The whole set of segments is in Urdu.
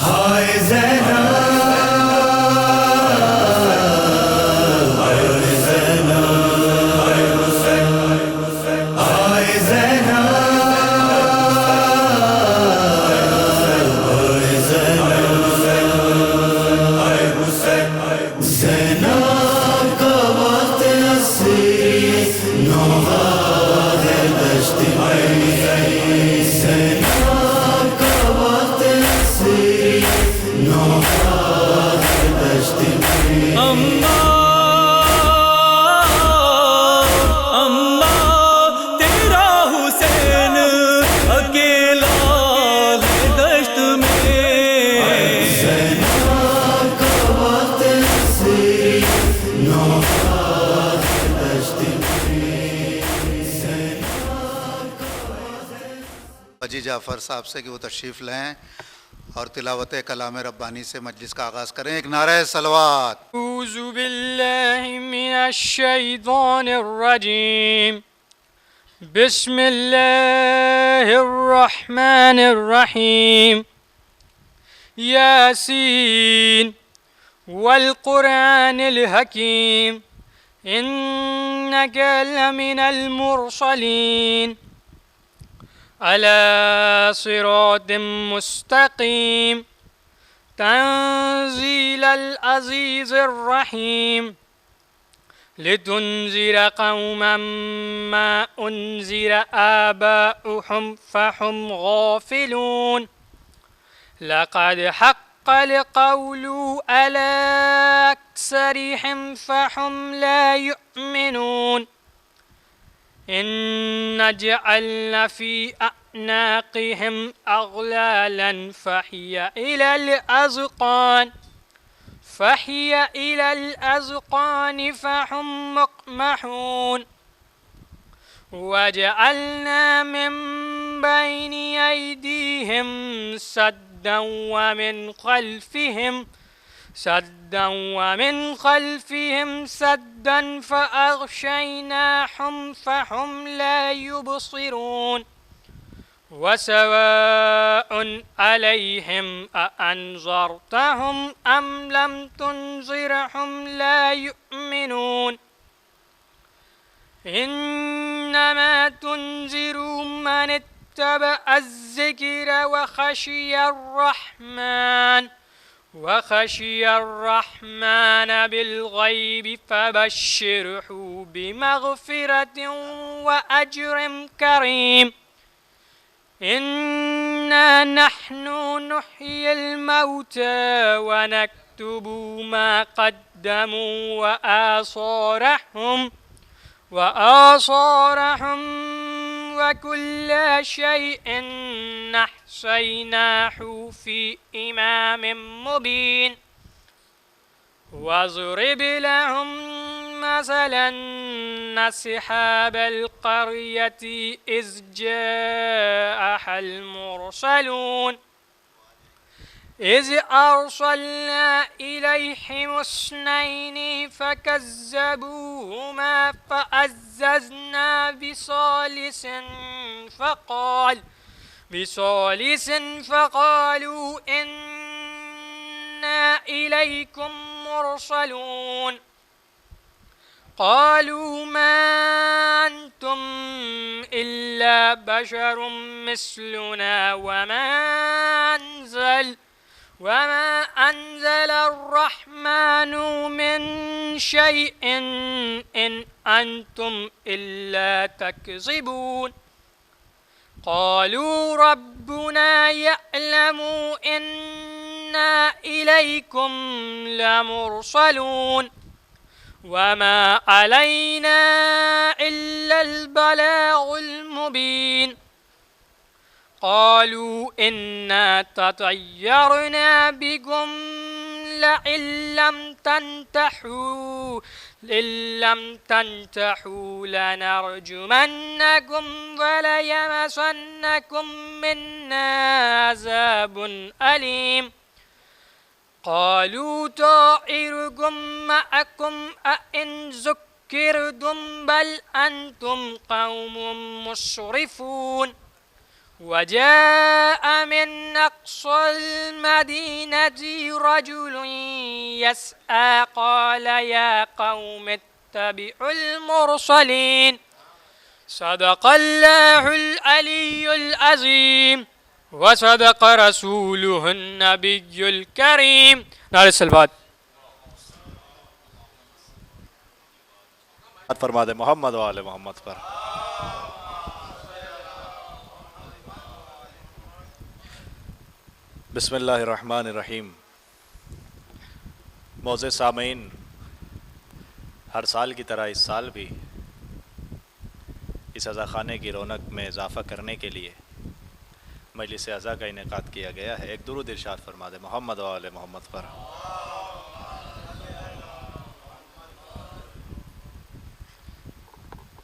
ہائے زینب حاجی جعفر صاحب سے کہ وہ تشریف لیں اور تلاوت کلام ربانی سے مجلس کا آغاز کریں. ایک نعرہ صلوات. اعوذ باللہ من الشیطان الرجیم بسم اللہ الرحمن الرحیم یاسین والقرآن الحکیم انک لمن المرسلین على صراط مستقيم تنزيل العزيز الرحيم لتنذر قوما ما أنذر آباؤهم فهم غافلون لقد حق القول على أكثرهم فهم لا يؤمنون إن جعلنا في أعناقهم أغلالا فهي إلى الأذقان فهم مقمحون وجعلنا من بين أيديهم سدا ومن خلفهم سدا فأغشيناهم فهم لا يبصرون وسواء عليهم أأنذرتهم أم لم تنذرهم لا يؤمنون إنما تنذر من اتبع الذكر وخشي الرحمن بالغيب فبشره بمغفرة وأجر كريم إنا نحن نحيي الموتى ونكتب ما قدموا وآثارهم وكل شيء أحصيناه في إمام مبين واضرب لهم مثلا أصحاب القرية إذ جاءها المرسلون إذ أرسلنا إليهم اثنين فكذبوهما فعززنا بثالث فقالوا إنا إليكم مرسلون قالوا ما أنتم إلا بشر مثلنا وما أنزل الرحمن من شيء إن أنتم إلا تكذبون قالوا ربنا يعلم إنا إليكم لمرسلون وما علينا إلا البلاغ المبين قالوا إنا تطيرنا بكم لئن لم تنتحوا لنرجمنكم وليمسنكم منا عذاب أليم قالوا طائركم معكم أئن ذكرتم بل أنتم قوم مسرفون وجاء من أقصى المدينة رجل يسعى قال يا قوم اتبعوا المرسلين صدق الله العلي العظيم وصدق رسوله النبي الكريم. نعرہ الصلوات. فرما دے محمد و آل محمد پر. بسم اللہ الرحمن الرحیم. معزز سامعین، ہر سال کی طرح اس سال بھی اس عزا خانے کی رونق میں اضافہ کرنے کے لیے مجلس عزا کا انعقاد کیا گیا ہے. ایک درود ارشاد فرما دے محمد و آل محمد پر.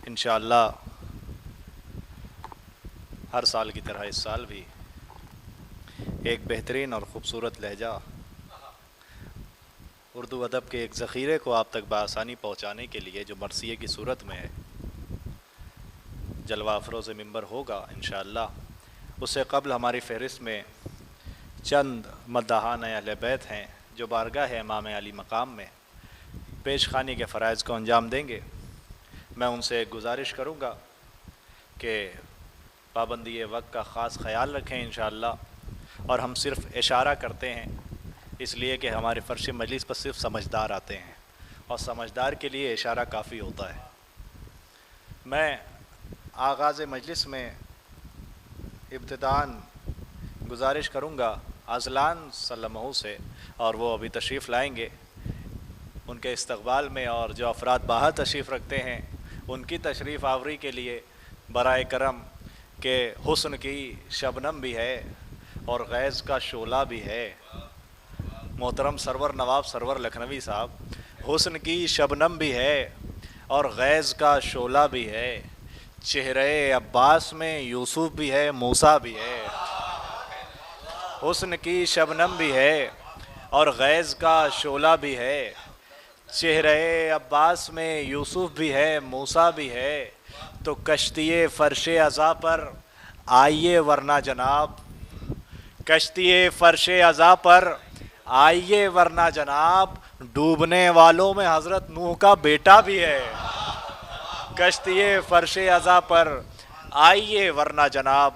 انشاءاللہ ہر سال کی طرح اس سال بھی ایک بہترین اور خوبصورت لہجہ اردو ادب کے ایک ذخیرے کو آپ تک بآسانی پہنچانے کے لیے جو مرثیے کی صورت میں ہے جلوہ افروز ممبر ہوگا انشاءاللہ. اس سے قبل ہماری فہرست میں چند مداحان اہل بیت ہیں جو بارگاہ امام علی مقام میں پیش خوانی کے فرائض کو انجام دیں گے. میں ان سے ایک گزارش کروں گا کہ پابندی وقت کا خاص خیال رکھیں انشاءاللہ، اور ہم صرف اشارہ کرتے ہیں اس لیے کہ ہمارے فرش مجلس پر صرف سمجھدار آتے ہیں اور سمجھدار کے لیے اشارہ کافی ہوتا ہے. میں آغاز مجلس میں ابتداً گزارش کروں گا اذلان سلمہ سے، اور وہ ابھی تشریف لائیں گے. ان کے استقبال میں اور جو افراد باہر تشریف رکھتے ہیں ان کی تشریف آوری کے لیے برائے کرم کہ حسن کی شبنم بھی ہے اور غیظ کا شعلہ بھی ہے. محترم سرور نواب سرور لکھنوی صاحب، حسن کی شبنم بھی ہے اور غیظ کا شعلہ بھی ہے. چہرے عباس میں یوسف بھی ہے، موسیٰ بھی ہے. حسن کی شبنم بھی ہے اور غیظ کا شعلہ بھی ہے. چہرے عباس میں یوسف بھی ہے، موسیٰ بھی ہے. تو کشتی فرش عزا پر آئیے ورنہ جناب، کشتی فرش عزا پر آئیے ورنہ جناب، ڈوبنے والوں میں حضرت نوح کا بیٹا بھی ہے. کشتی فرش عزا پر آئیے ورنہ جناب،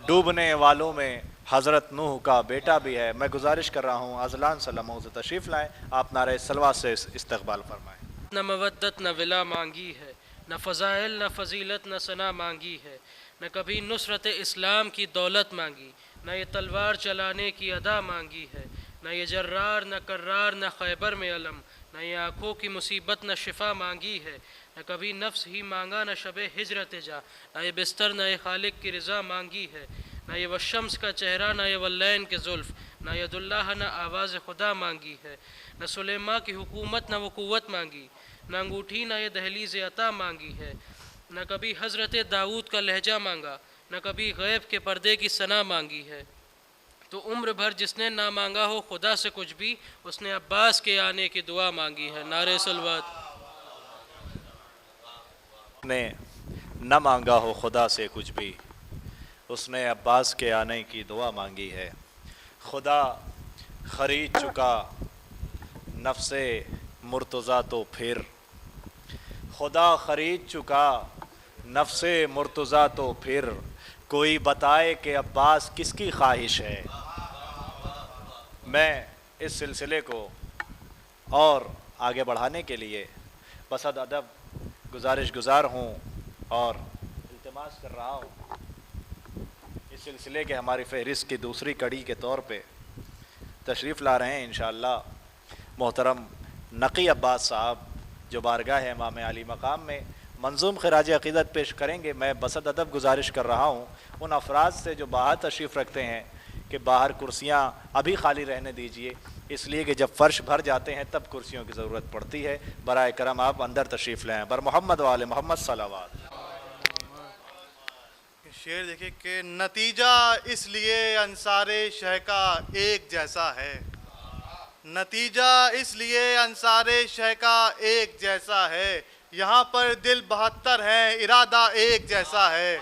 ڈوبنے والوں میں حضرت نوح کا بیٹا بھی ہے. میں گزارش کر رہا ہوں اذلان سلمہ سے تشریف لائیں، آپ نعرہ صلوات سے استقبال فرمائیں. نہ مودت نہ ولا مانگی ہے، نہ فضائل نہ فضیلت نہ ثنا مانگی ہے، نہ کبھی نصرت اسلام کی دولت مانگی، نہ یہ تلوار چلانے کی ادا مانگی ہے، نہ یہ جرار نہ کرار نہ خیبر میں علم، نہ یہ آنکھوں کی مصیبت نہ شفا مانگی ہے، نہ کبھی نفس ہی مانگا نہ شب ہجرت جا، نہ یہ بستر نہ یہ خالق کی رضا مانگی ہے، نہ یہ والشمس کا چہرہ نہ یہ واللین کے زلف، نہ ید اللہ نہ آواز خدا مانگی ہے، نہ سلیماں کی حکومت نہ وہ قوت مانگی، نہ انگوٹھی نہ یہ دہلیز عطا مانگی ہے، نہ کبھی حضرت داؤد کا لہجہ مانگا، نہ کبھی غیب کے پردے کی ثنا مانگی ہے. تو عمر بھر جس نے نہ مانگا ہو خدا سے کچھ بھی، اس نے عباس کے آنے کی دعا مانگی ہے. نعرہ صلوات. نے نہ مانگا ہو خدا سے کچھ بھی، اس نے عباس کے آنے کی دعا مانگی ہے. خدا خرید چکا نفس مرتضیٰ تو پھر، خدا خرید چکا نفس مرتضیٰ تو پھر، کوئی بتائے کہ عباس کس کی خواہش ہے. میں اس سلسلے کو اور آگے بڑھانے کے لیے بصد ادب گزارش گزار ہوں اور التماس کر رہا ہوں اس سلسلے کے ہماری فہرست کی دوسری کڑی کے طور پہ تشریف لا رہے ہیں انشاءاللہ محترم نقی عباس صاحب، جو بارگاہ ہے امام علی مقام میں منظوم خراج عقیدت پیش کریں گے. میں بصد ادب گزارش کر رہا ہوں ان افراد سے جو باہر تشریف رکھتے ہیں کہ باہر کرسیاں ابھی خالی رہنے دیجئے، اس لیے کہ جب فرش بھر جاتے ہیں تب کرسیوں کی ضرورت پڑتی ہے. برائے کرم آپ اندر تشریف لائیں. بر محمد و آل محمد صلوات. شعر دیکھیں کہ نتیجہ اس لیے انصار شہ کا ایک جیسا ہے، نتیجہ اس لیے انصار شہ کا ایک جیسا ہے، یہاں پر دل 72 ہیں ارادہ ایک جیسا ہے.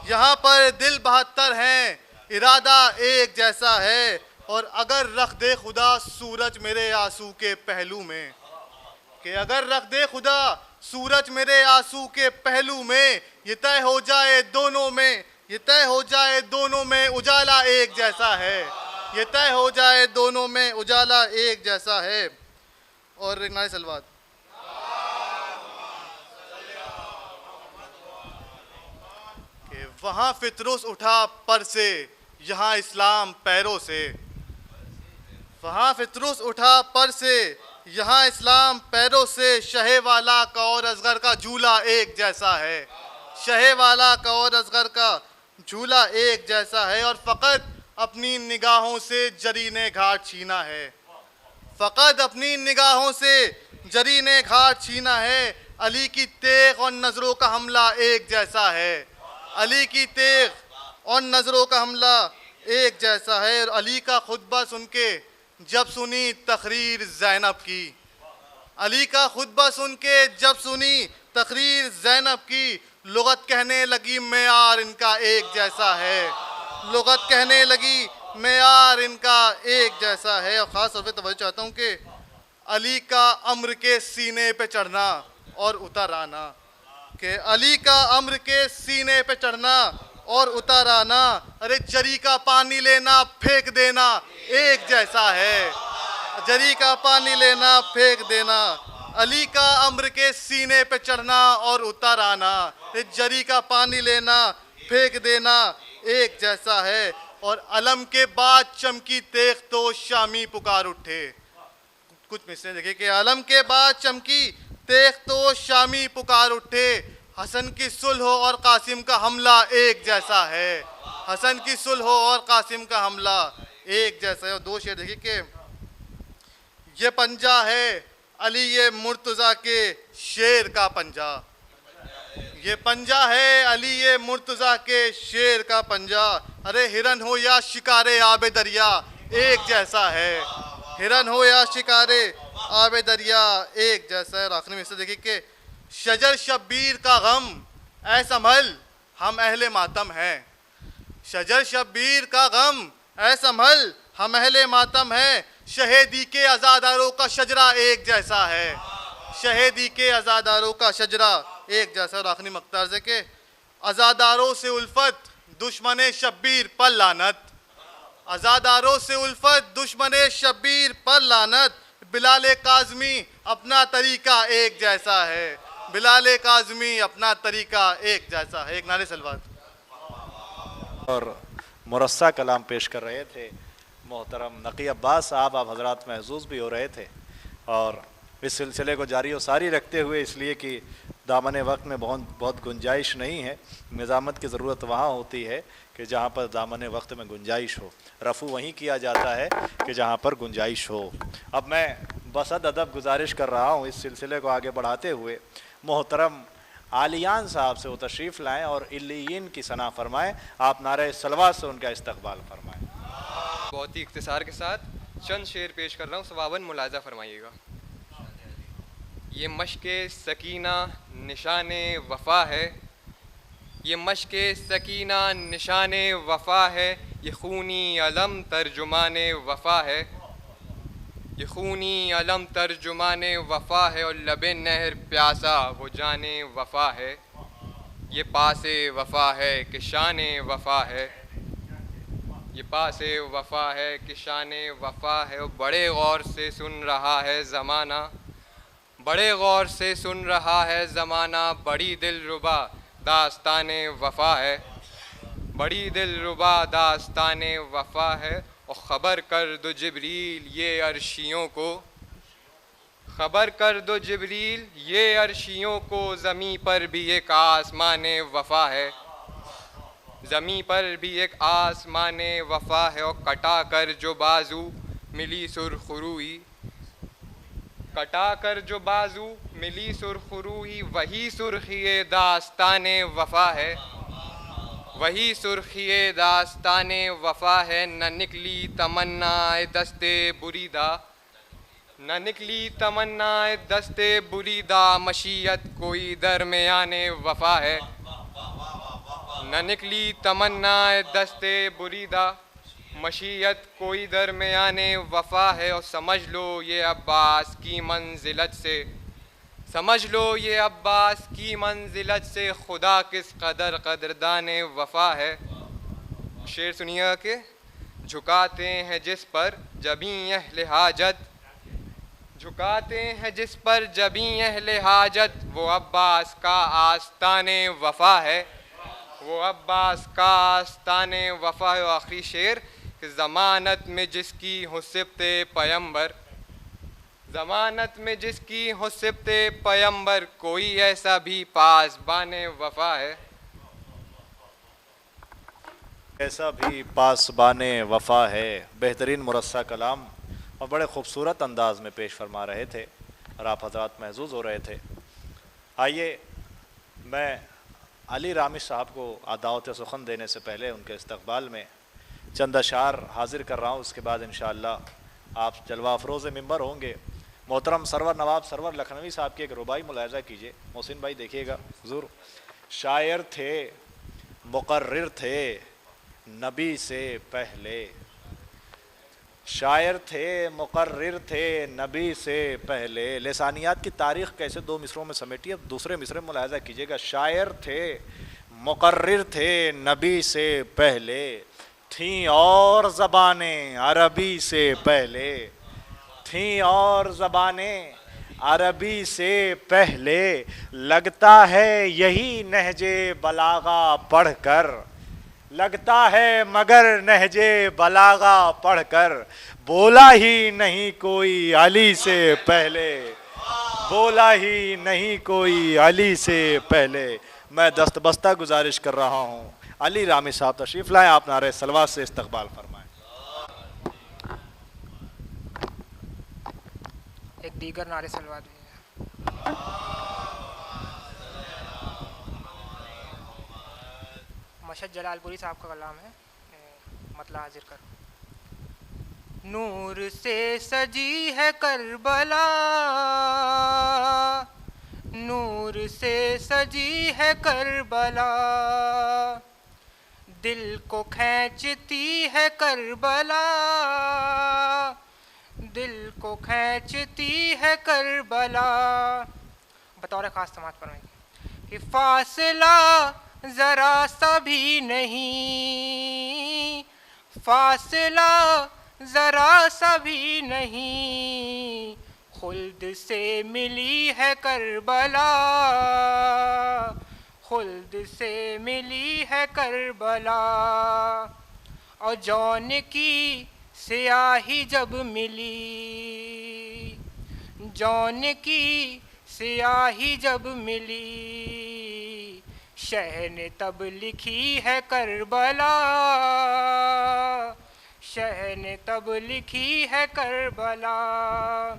یہاں پر دل 72 ہیں، ارادہ ایک جیسا ہے، اور اگر رکھ دے خدا سورج میرے آنسو کے پہلو میں، کہ اگر رکھ دے خدا سورج میرے آنسو کے پہلو میں، یہ طے ہو جائے دونوں میں، یہ طے ہو جائے دونوں میں اجالا ایک جیسا ہے، یہ طے ہو جائے دونوں میں اجالا ایک جیسا ہے۔ اور ایک نعرہ سلوات، کہ وہاں فطرس اٹھا پر سے، یہاں اسلام پیروں سے، وہاں فطرس اٹھا پر سے، یہاں اسلام پیروں سے، شہ والا کا اور اصغر کا جھولا ایک جیسا ہے، شہ والا کا اور اصغر کا جھولا ایک جیسا ہے، اور فقط اپنی نگاہوں سے جرین گھاٹ چھینا ہے، فقط اپنی نگاہوں سے جرین گھاٹ چھینا ہے، علی کی تیغ اور نظروں کا حملہ ایک جیسا ہے، علی کی تیغ اور نظروں کا حملہ ایک جیسا ہے، اور علی کا خطبہ سن کے جب سنی تقریر زینب کی، علی کا خطبہ سن کے جب سنی تقریر زینب کی، لغت کہنے لگی معیار ان کا ایک جیسا ہے، لغت کہنے لگی معیار ان کا ایک جیسا ہے۔ اور خاص طور پہ توجہ چاہتا ہوں کہ علی کا امر کے سینے پہ چڑھنا اور اتر آنا، کہ علی کا امر کے سینے پہ چڑھنا اور اتر آنا، ارے جری کا پانی لینا پھینک دینا ایک جیسا ہے، جری کا پانی لینا پھینک دینا، علی کا امر کے سینے پہ چڑھنا اور اتر آنا، جری کا پانی لینا پھینک دینا ایک جیسا ہے۔ اور علم کے بعد چمکی تیغ تو شامی پکار اٹھے، کچھ مثالیں دیکھیں کہ علم کے بعد چمکی تیغ تو شامی پکار اٹھے، حسن کی صلح اور قاسم کا حملہ ایک جیسا ہے، حسن کی صلح اور قاسم کا حملہ ایک جیسا ہے۔ اور دو شعر دیکھیں کہ یہ پنجہ ہے علی یہ مرتضیٰ کے شیر کا پنجہ، یہ پنجہ ہے علی یہ مرتضیٰ کے شیر کا پنجہ، ارے ہرن ہو یا شکار آب دریا ایک جیسا ہے، ہرن ہو یا شکار آب دریا ایک جیسا ہے۔ اور آخری میں اس سے دیکھیں کہ شجر شبیر کا غم اے سنبھل ہم اہل ماتم ہیں، شجر شبیر کا غم اے سنبھل ہم اہل ماتم ہیں، شہیدی کے عزاداروں کا شجرہ ایک جیسا ہے، شہیدی کے عزاداروں کا شجرہ ایک جیسا ہے۔ اور آخری مقطع ہے کہ عزاداروں سے الفت دشمن شبیر پر لعنت، عزاداروں سے الفت دشمن شبیر پر لعنت، بلال کاظمی اپنا طریقہ ایک جیسا ہے، بلال کاظمی اپنا طریقہ ایک جیسا ہے۔ ایک نعرہ سلوات۔ اور مرصع کلام پیش کر رہے تھے محترم نقی عباس صاحب، آپ حضرات محظوظ بھی ہو رہے تھے، اور اس سلسلے کو جاری و ساری رکھتے ہوئے اس لیے کہ دامن وقت میں بہت گنجائش نہیں ہے، نظامت کی ضرورت وہاں ہوتی ہے کہ جہاں پر دامن وقت میں گنجائش ہو، رفع وہیں کیا جاتا ہے کہ جہاں پر گنجائش ہو۔ اب میں بصد ادب گزارش کر رہا ہوں اس سلسلے کو آگے بڑھاتے ہوئے محترم عالیان صاحب سے وہ تشریف لائیں اور علیین کی ثنا فرمائیں، آپ نعرہ صلوات سے ان کا استقبال فرمائیں۔ بہت ہی اختصار کے ساتھ چند شعر پیش کر رہا ہوں، ثواباً ملاحظہ فرمائیے گا۔ یہ مشق سکینہ نشان وفا ہے، یہ مشق سکینہ نشان وفا ہے، یہ خونی علم ترجمان وفا ہے، یہ خونی علم ترجمان وفا ہے، اور لب نہر پیاسا وہ جان وفا ہے، یہ پاس وفا ہے کہ شان وفا ہے، یہ پاس وفا ہے کہ شان وفا ہے۔ اور بڑے غور سے سن رہا ہے زمانہ، بڑے غور سے سن رہا ہے زمانہ، بڑی دل ربا داستان وفا ہے، بڑی دل ربا داستان وفا ہے۔ اور خبر کر دو جبریل یہ عرشیوں کو، خبر کر دو جبریل یہ عرشیوں کو، زمیں پر بھی ایک آسمان وفا ہے، زمیں پر بھی ایک آسمان وفا ہے۔ اور کٹا کر جو بازو ملی سرخ روئی، کٹا کر جو بازو ملی سرخ روئی، وہی سرخی داستان وفا ہے، وہی سرخی داستان وفا ہے۔ نہ نکلی تمنا دست بریدہ، نہ نکلی تمنا دست بریدہ، مشیت کوئی درمیان وفا ہے، نہ نکلی تمنا دستے بریدہ، مشیت کوئی درمیان وفا ہے، اور سمجھ لو یہ عباس کی منزلت سے، سمجھ لو یہ عباس کی منزلت سے، خدا کس قدر قدردان وفا ہے۔ شعر سنیے گا کہ جھکاتے ہیں جس پر جبیں اہل حاجت، جھکاتے ہیں جس پر جبیں اہل حاجت، وہ عباس کا آستان وفا ہے، وہ عباس کا آستان وفا ہے۔ آخری شعر کہ ضمانت میں جس کی ہو صفت پیمبر، ضمانت میں جس کی ہو صفت پیمبر، کوئی ایسا بھی پاسبان وفا ہے۔ ایسا بھی پاسبان وفا ہے۔ بہترین مرصع کلام اور بڑے خوبصورت انداز میں پیش فرما رہے تھے اور آپ حضرات محظوظ ہو رہے تھے۔ آئیے میں علی رامش صاحب کو دعوت سخن دینے سے پہلے ان کے استقبال میں چند اشعار حاضر کر رہا ہوں، اس کے بعد انشاءاللہ آپ جلوہ افروز ممبر ہوں گے۔ محترم سرور نواب سرور لکھنوی صاحب کی ایک ربائی ملاحظہ کیجئے، محسن بھائی دیکھیے گا حضور۔ شاعر تھے مقرر تھے نبی سے پہلے، شاعر تھے مقرر تھے نبی سے پہلے۔ لسانیات کی تاریخ کیسے دو مصروں میں سمیٹی ہے، دوسرے مصرے میں ملاحظہ کیجئے گا۔ شاعر تھے مقرر تھے نبی سے پہلے، تھیں اور زبانیں عربی سے پہلے، تھیں اور زبانیں عربی سے پہلے، لگتا ہے یہی نہج بلاغہ پڑھ کر، لگتا ہے مگر نہج بلاغہ پڑھ کر، بولا ہی نہیں کوئی علی سے پہلے، بولا ہی نہیں کوئی علی سے پہلے۔ میں دست بستہ گزارش کر رہا ہوں علی رامی صاحب تشریف لائیں، آپ نعرہ صلوات سے استقبال فرمائیں۔ ایک دیگر نعرے صلوات بھی ہے۔ مشہد جلال پوری صاحب کا کلام ہے، مطلع حاضر کر۔ نور سے سجی ہے کربلا، نور سے سجی ہے کربلا، دل کو کھینچتی ہے کربلا، دل کو کھینچتی ہے کربلا۔ بطور خاص سماعت فرمائیں کہ فاصلہ ذرا سا بھی نہیں، فاصلہ ذرا سا بھی نہیں، خلد سے ملی ہے کربلا، خلد سے ملی ہے کربلا۔ اور جون کی سیاہی جب ملی، جون کی سیاہی جب ملی، شہ نے تب لکھی ہے کربلا، شہ نے تب لکھی ہے کربلا۔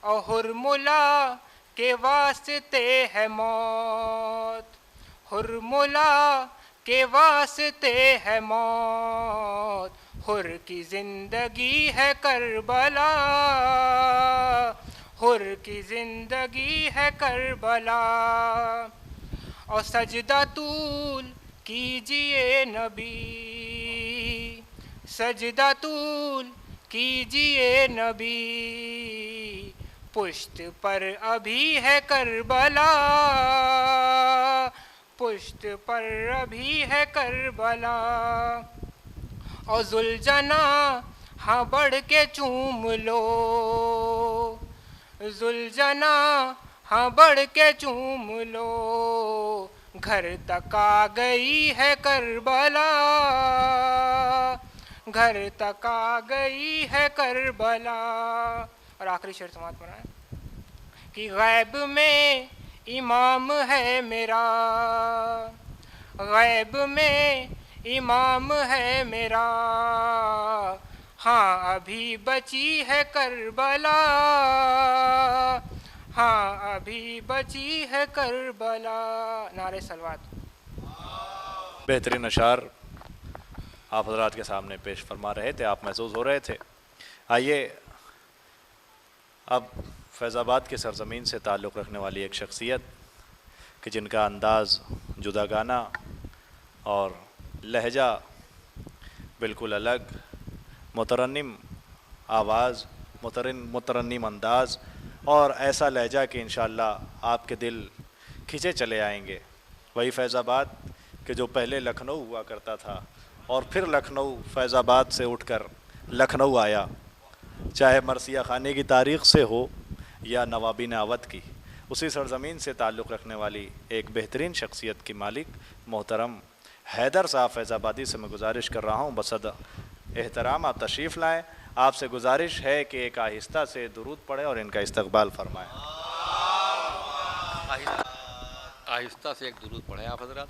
اور ہرملا کے واسطے ہے موت، ہرملا کے واسطے ہے موت، حر کی زندگی ہے کربلا، حر کی زندگی ہے کربلا۔ اور سجدہ طول کیجئے نبی، سجدہ طول کیجئے نبی، پشت پر ابھی ہے کربلا، پشت پر ابھی ہے کربلا۔ اور ذوالجناح ہاں بڑھ کے چوم لو، ذوالجناح ہاں بڑھ کے چوم لو، گھر تک آ گئی ہے کربلا، گھر تک آ گئی ہے کربلا۔ اور آخری شعر سماعت فرمائیں کہ غیب میں امام ہے میرا، غیب میں امام ہے میرا، ہاں ابھی بچی ہے کربلا، ہاں ابھی بچی ہے کربلا۔ نعرہ صلوات۔ بہترین اشعار آپ حضرات کے سامنے پیش فرما رہے تھے، آپ محظوظ ہو رہے تھے۔ آئیے اب فیض آباد کے سرزمین سے تعلق رکھنے والی ایک شخصیت کہ جن کا انداز جداگانہ اور لہجہ بالکل الگ، مترنم آواز، مترنم انداز، اور ایسا لہجہ کہ انشاءاللہ آپ کے دل کھنچے چلے آئیں گے۔ وہی فیض آباد کہ جو پہلے لکھنؤ ہوا کرتا تھا اور پھر لکھنؤ فیض آباد سے اٹھ کر لکھنؤ آیا، چاہے مرثیہ خانے کی تاریخ سے ہو یا نوابین اودھ کی، اسی سرزمین سے تعلق رکھنے والی ایک بہترین شخصیت کی مالک محترم حیدر صاحب فیض آبادی سے میں گزارش کر رہا ہوں بصد احترام آپ تشریف لائیں۔ آپ سے گزارش ہے کہ ایک آہستہ سے درود پڑھیں اور ان کا استقبال فرمائیں۔ آہستہ سے ایک درود پڑھیں آپ حضرات۔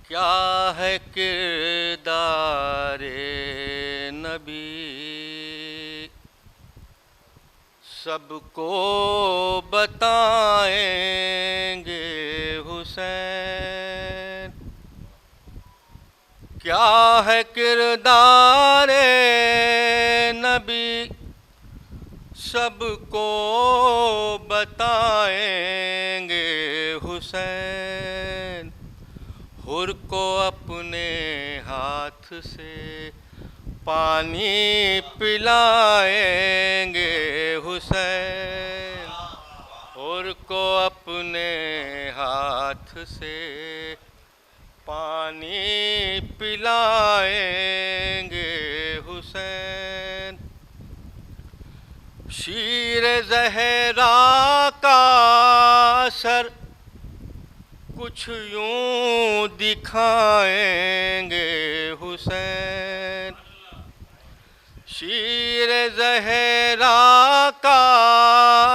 کیا ہے کردار نبی، سب کو بتائیں گے حسین۔ کیا ہے کردار نبی، سب کو بتائیں گے حسین۔ حر کو اپنے ہاتھ سے پانی پلائیں گے حسین۔ حر کو اپنے ہاتھ سے پانی پلائیں گے حسین۔ شیر زہرا کا اثر کچھ یوں دکھائیں گے حسین۔ شیر زہرا کا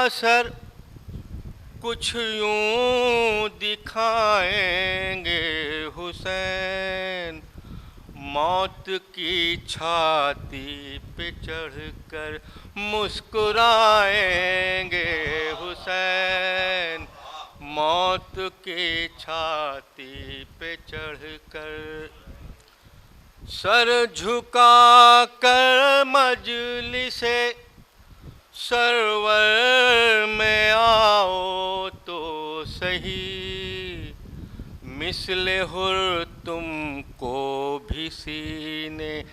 اثر کچھ یوں دکھائیں گے حسین۔ موت کی چھاتی پہ چڑھ کر مسکرائیں گے حسین۔ موت کی چھاتی پہ چڑھ کر سر جھکا کر مجلس سرور میں آؤ تو صحیح، مثل حر تم کو بھی سینے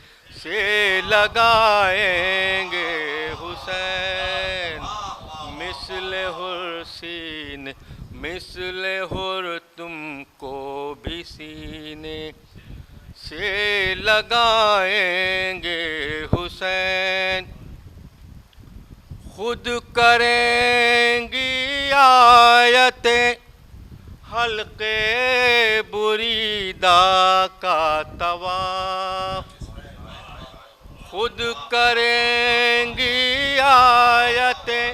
سے لگائیں گے حسین۔ مثل حر سینے، مثل حر تم کو بھی سینے سے لگائیں گے حسین۔ خود کریں گی آیتیں حلقے بریدہ کا طواف۔ خود کریں گی آیتیں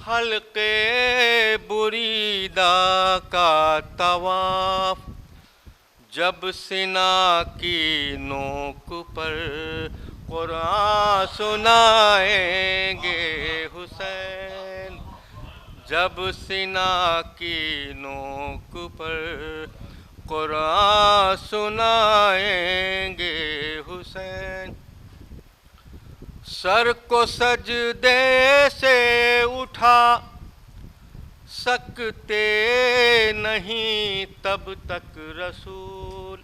حلقے بریدہ کا طواف۔ جب سنا کی نوک پر قرآن سنائیں گے حسین۔ جب سنا کی نوک پر قرآن سنائیں گے حسین۔ سر کو سجدے سے اٹھا سکتے نہیں تب تک رسول۔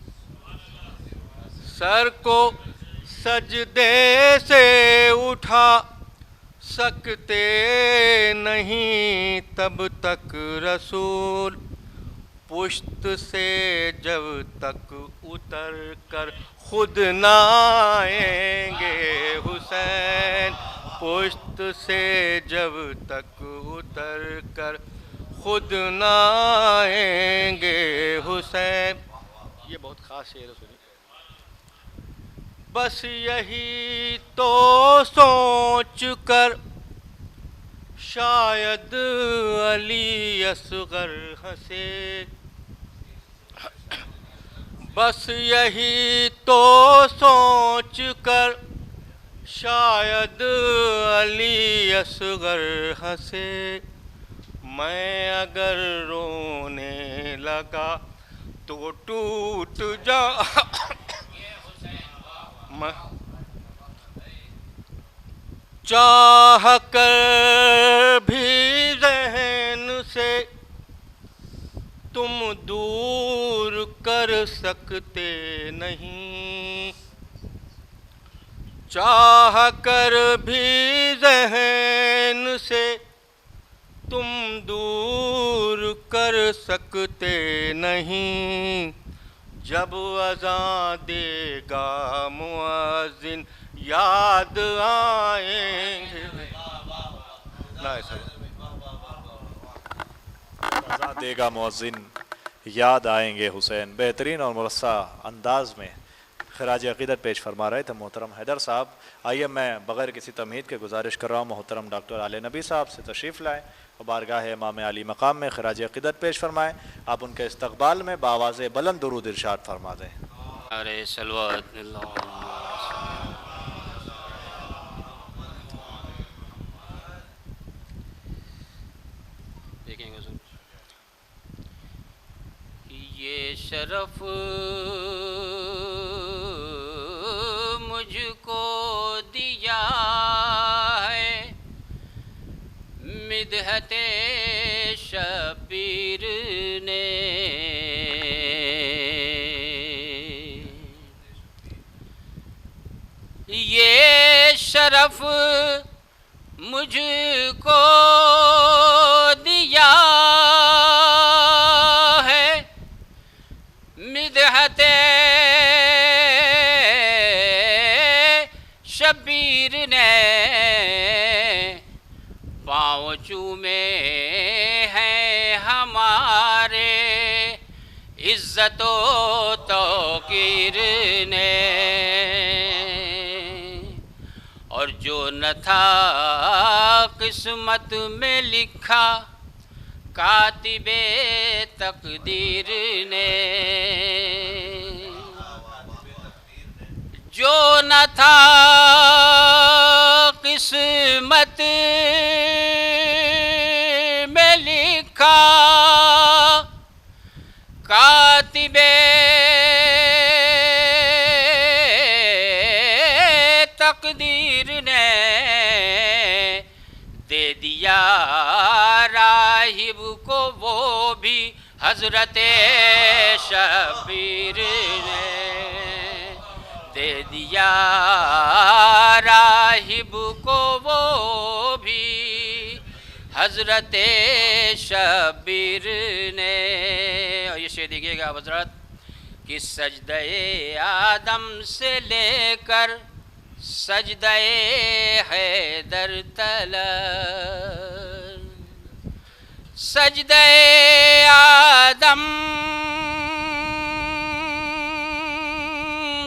سر کو سجدے سے اٹھا سکتے نہیں تب تک رسول۔ پشت سے جب تک اتر کر خود نہ آئیں گے حسین۔ پشت سے جب تک اتر کر خود نہ آئیں گے حسین۔ یہ بہت خاص شعر ہے، سنیے۔ بس یہی تو سوچ کر شاید علی اصغر ہنسے۔ بس یہی تو سوچ کر شاید علی اصغر ہنسے۔ میں اگر رونے لگا تو ٹوٹ چاہ کر بھی ذہن سے تم دور کر سکتے نہیں، چاہ کر بھی ذہن سے تم دور کر سکتے نہیں، جب اذاں دے گا مؤذن یاد آئیں گے. اذان دے گا مؤذن یاد آئیں گے حسین. بہترین اور مرصع انداز میں خراج عقیدت پیش فرما رہے تھے محترم حیدر صاحب. آئیے میں بغیر کسی تمہید کے گزارش کر رہا ہوں محترم ڈاکٹر علی نبی صاحب سے تشریف لائیں اور بارگاہ امام علی مقام میں خراج عقیدت پیش فرمائیں. آپ ان کے استقبال میں بآواز بلند درود ارشاد فرما دیں. ارے صلوات اللہ. یہ شرف مجھ کو دیا ہے مدحت شبیر نے، یہ شرف مجھ کو دیا ہے مدحت شبیر نے، پاؤں چومے ہیں ہمارے عزت و توقیر نے، اور جو نہ تھا قسمت میں لکھا کاتب تقدیر نے، جو نہ تھا قسمت میں لکھا کاتب تقدیر نے، دے دیا راہب کو وہ بھی حضرت شبیر نے، دے دیا راہب کو وہ بھی حضرت شبیر نے. اور یہ شعر دیکھیے گا حضرت کہ سجدہ آدم سے لے کر سجدہ حیدر تلک، سجدہ آدم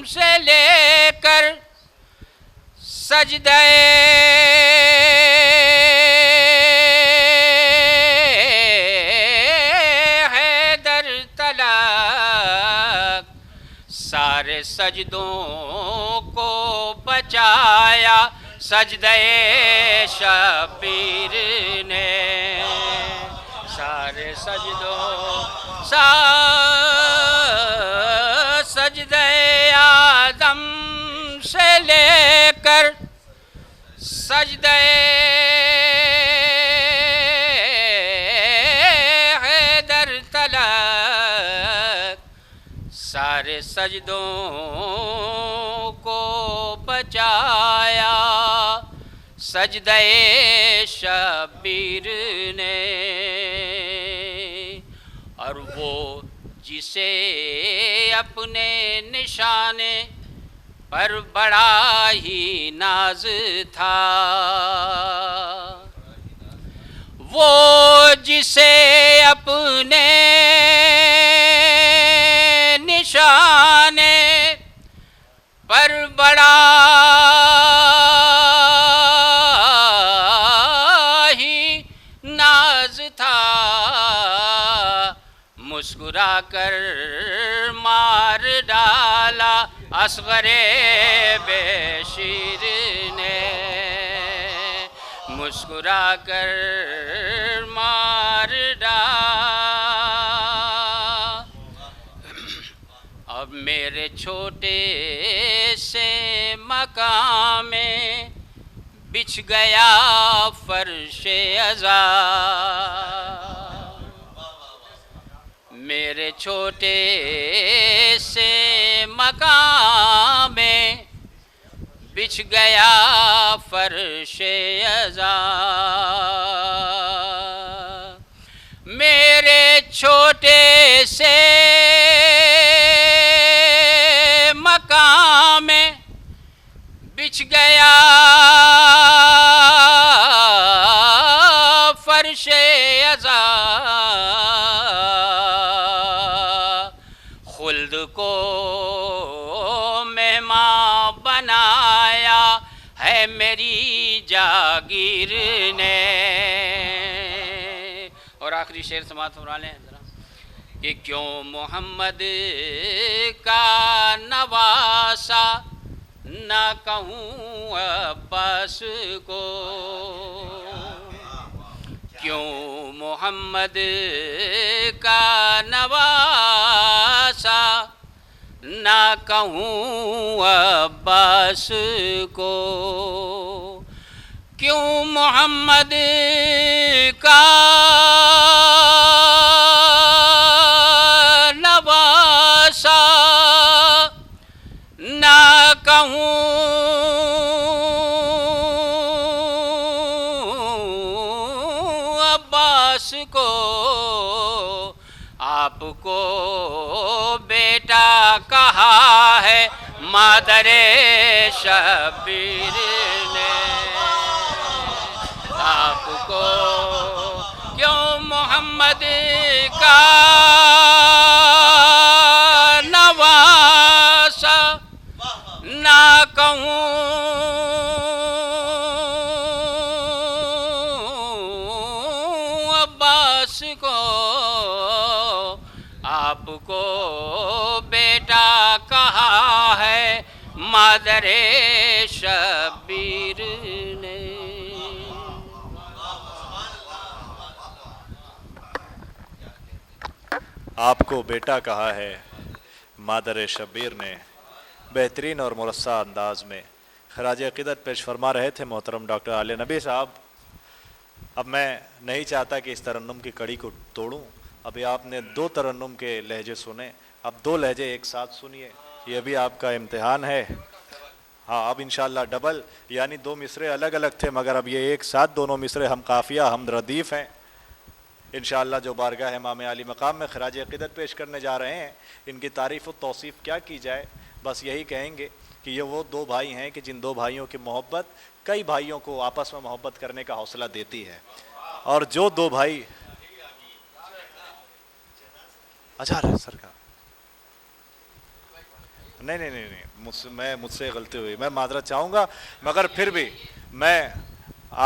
سے لے کر سجدہ حیدر تلک، سارے سجدوں کو بچایا سجدہ شبیر نے، سارے سجدوں سجدہ آدم سے لے کر سجدہ حیدر تلک، سارے سجدوں کو بچایا سجدہ شبیر نے. اور وہ جسے اپنے نشانے پر بڑا ہی ناز تھا، وہ جسے اپنے نشانے پر بڑا ہی ناز تھا، مسکرا کر مار ڈالا اصغر بشیر نے، مسکرا کر مار ڈالا. اب میرے چھوٹے سے مقام میں بچھ گیا فرش ازا میرے چھوٹے سے مقام میں بچھ گیا فرش ازا میرے چھوٹے سے مقام میں بچھ گیا فرش ازا خلد کو مہمان بنایا ہے میری جاگیر نے. اور آخری شعر سماعت فرما لیں ذرا کہ کیوں محمد کا نواسا نہ کہوں عباس کو کیوں محمد کا نواسا نہ کہوں عباس کو کیوں محمد کا نواسا نہ کہوں عباس کو آپ کو بیٹا کہا ہے مادر شبیر نے آپ کو کیوں محمد کا نواسا نہ کہوں عباس کو آپ کو بیٹا کہا ہے مادر شبیر نے. آپ کو بیٹا کہا ہے مادر شبیر نے. بہترین اور مرصع انداز میں خراج عقیدت پیش فرما رہے تھے محترم ڈاکٹر عالیہ نبی صاحب. اب میں نہیں چاہتا کہ اس ترنم کی کڑی کو توڑوں. ابھی آپ نے 2 ترنم کے لہجے سنے, اب 2 لہجے ایک ساتھ سنیے, یہ بھی آپ کا امتحان ہے. ہاں اب انشاءاللہ ڈبل, یعنی 2 مصرے الگ الگ تھے مگر اب یہ ایک ساتھ دونوں مصرے ہم قافیہ حمد ردیف ہیں. انشاءاللہ جو بارگاہ امام علی مقام میں خراج عقیدت پیش کرنے جا رہے ہیں, ان کی تعریف و توصیف کیا کی جائے. بس یہی کہیں گے کہ یہ وہ 2 بھائی ہیں کہ جن 2 بھائیوں کی محبت کئی بھائیوں کو آپس میں محبت کرنے کا حوصلہ دیتی ہے. اور جو 2 بھائی اچھا سرکار نہیں مجھ سے غلطی ہوئی, میں معذرت چاہوں گا, مگر پھر بھی میں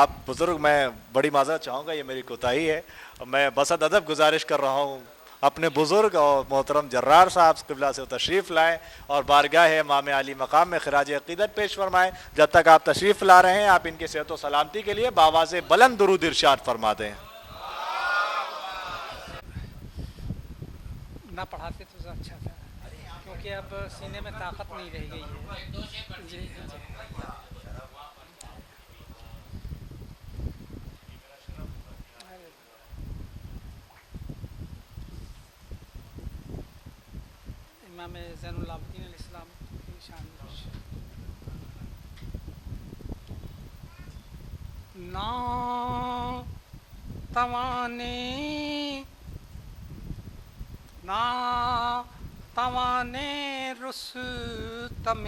آپ بزرگ میں بڑی معذرت چاہوں گا, یہ میری کوتاہی ہے. میں بسد ادب گزارش کر رہا ہوں اپنے بزرگ اور محترم جرار صاحب قبلہ سے تشریف لائیں اور بارگاہ امام علی مقام میں خراج عقیدت پیش فرمائیں. جب تک آپ تشریف لا رہے ہیں آپ ان کی صحت و سلامتی کے لیے بآواز بلند درود ارشاد فرما دیں. نہ پڑھاتے تو اچھا تھا کیونکہ اب سینے میں طاقت نہیں رہ گئی ہے. جی امام زین العابدین علیہ السلام کی شان نا توانے رستم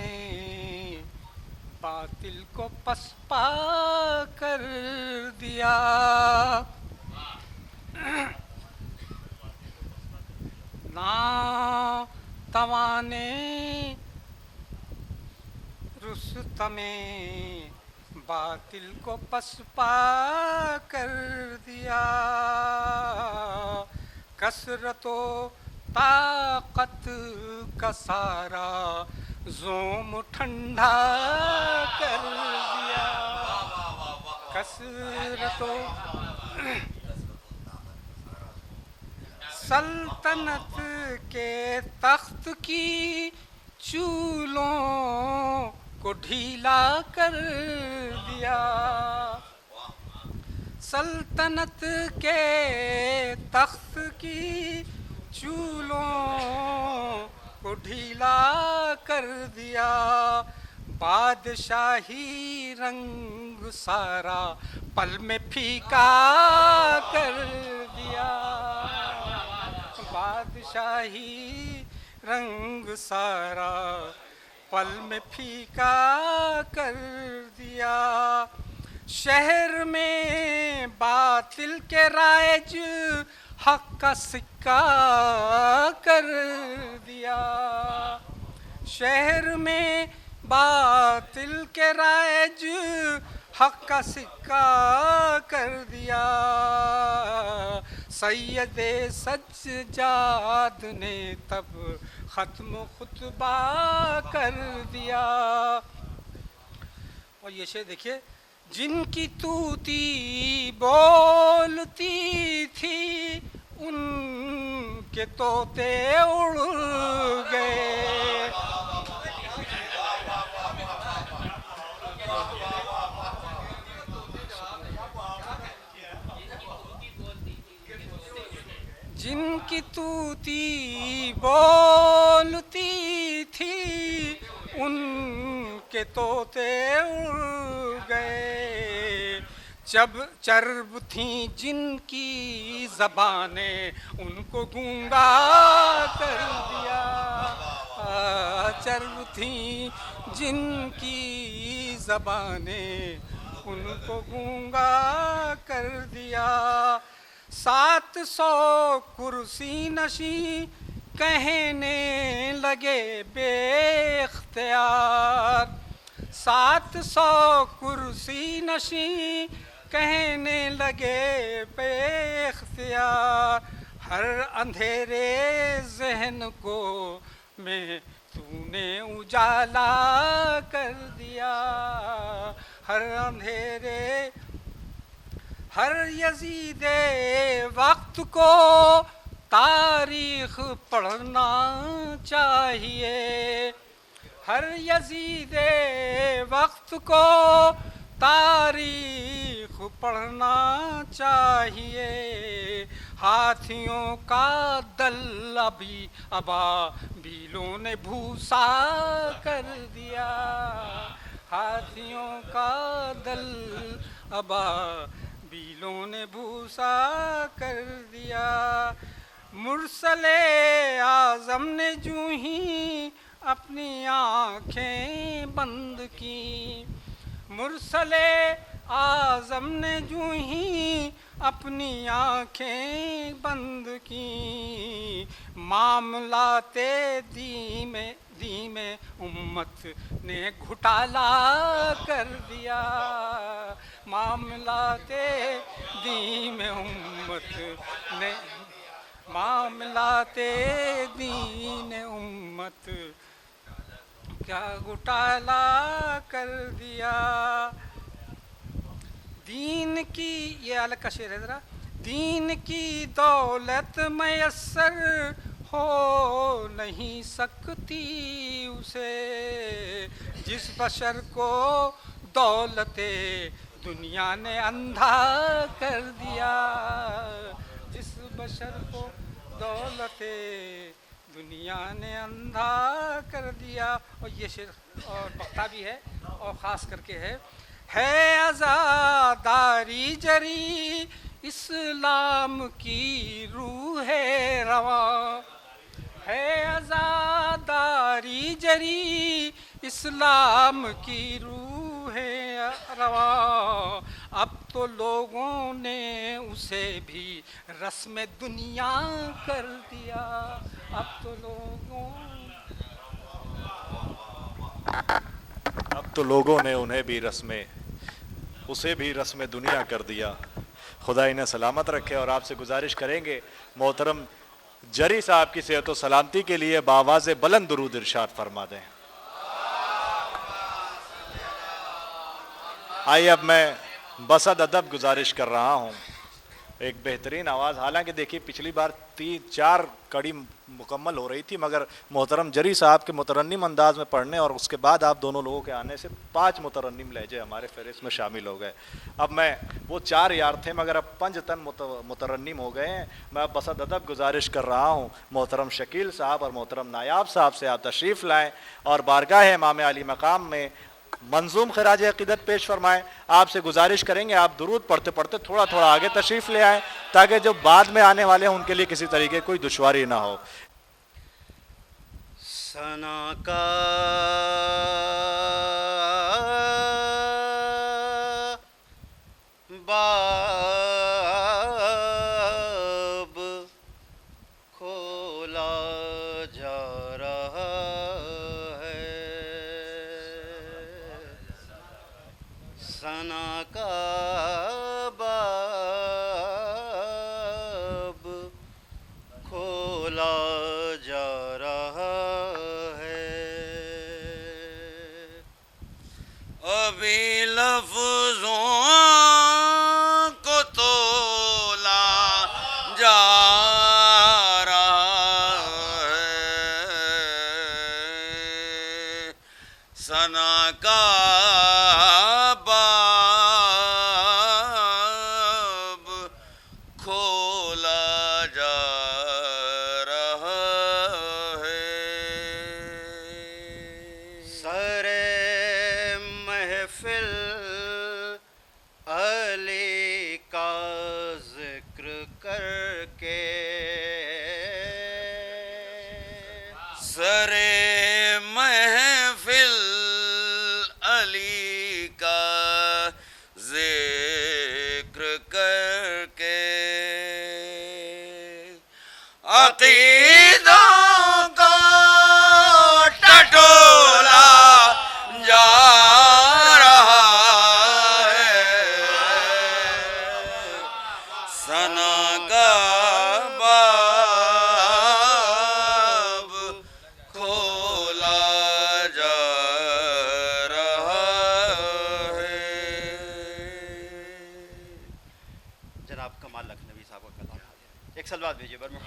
باطل کو پسپا کر دیا. نا توانے رستم باطل کو پسپا کر دیا. کثرت و طاقت کا سارا زوم ٹھنڈا کر دیا. کثرت و سلطنت کے تخت کی چولوں کو ڈھیلا کر دیا، سلطنت کے تخت کی چولوں کو ڈھیلا کر دیا، بادشاہی رنگ سارا پل میں پھیکا کر دیا، بادشاہی رنگ سارا پل میں پھیکا کر دیا، شہر میں باطل کے رائج حق کا سکہ کر دیا، شہر میں باطل کے رائج حق کا سکہ کر دیا، سید سجاد نے تب ختم خطبہ کر دیا۔ اور یہ شعر دیکھیے، جن کی طوطی بولتی تھی ان کے طوطے اڑ گئے، جن کی طوطی بولتی تھی ان کے طوطے اڑ گئے، جب چرب تھیں جن کی زبانیں ان کو گونگا کر دیا، چرب تھیں جن کی زبانیں ان کو گونگا کر دیا، 700 کرسی نشیں کہنے لگے بے اختیار، 700 کرسی نشیں کہنے لگے بے اختیار، ہر اندھیرے ذہن کو میں تو نے اجالا کر دیا، ہر اندھیرے، ہر یزید وقت کو تاریخ پڑھنا چاہیے، ہر یزید وقت کو تاریخ پڑھنا چاہیے، ہاتھیوں کا دل ابھی ابابیلوں نے بھوسا کر دیا، ہاتھیوں کا دل ابابیلوں نے بھوسا کر دیا، مرسل اعظم نے جو ہی اپنی آنکھیں بند کی، مرسل اعظم نے جو ہی اپنی آنکھیں بند کی، معاملات دین میں امت نے گھٹالا کر دیا، معاملات دین میں امت نے، معاملات دین امت کیا گھٹالا کر دیا، دین کی، یہ الگ کا شعر ہے ذرا، دین کی دولت میسر ہو نہیں سکتی اسے، جس بشر کو دولت دنیا نے اندھا کر دیا، جس بشر کو دولت دنیا نے اندھا کر دیا۔ اور یہ شعر اور بختہ بھی ہے، اور خاص کر کے ہے عزاداری جری اسلام کی روح رواں، ہے عزاداری جری اسلام کی روح رواں، اب تو لوگوں نے اسے بھی رسم دنیا کر دیا، اب تو لوگوں نے انہیں بھی اسے بھی رسم دنیا کر دیا۔ خدا انہیں سلامت رکھے، اور آپ سے گزارش کریں گے محترم جری صاحب کی صحت و سلامتی کے لیے بآواز بلند درود ارشاد فرما دیں۔ آئیے اب میں بسد ادب گزارش کر رہا ہوں ایک بہترین آواز. حالانکہ دیکھیے پچھلی بار 3-4 کڑی مکمل ہو رہی تھی مگر محترم جری صاحب کے مترنم انداز میں پڑھنے اور اس کے بعد آپ دونوں لوگوں کے آنے سے 5 مترنم لہجے ہمارے فہرست میں شامل ہو گئے. اب میں وہ 4 یار تھے مگر اب 5 تن مترنم ہو گئے ہیں. میں اب بصد ادب گزارش کر رہا ہوں محترم شکیل صاحب اور محترم نایاب صاحب سے آپ تشریف لائیں اور بارگاہ امام علی مقام میں منظوم خراج عقیدت پیش فرمائیں. آپ سے گزارش کریں گے آپ درود پڑھتے پڑھتے تھوڑا تھوڑا آگے تشریف لے آئیں تاکہ جو بعد میں آنے والے ہیں ان کے لیے کسی طریقے کوئی دشواری نہ ہو. ثنا کا باب کھولا جا رہا ہے. ثنا کا باب کھولا جا رہا ہے. ابھی لفظوں کو تولا جا رہا ہے. ثنا کا باب کھولا جا رہا ہے. سر محفل علی کا ذکر کر کے سر محفل علی کا ذکر کر کے عقیدوں کا ٹٹولا جا رہا ہے. ثنا کا باب کھولا جا رہا ہے. جناب کمال لکھنوی صاحب کا کلام ایک سلوات بھیجیے بر محمد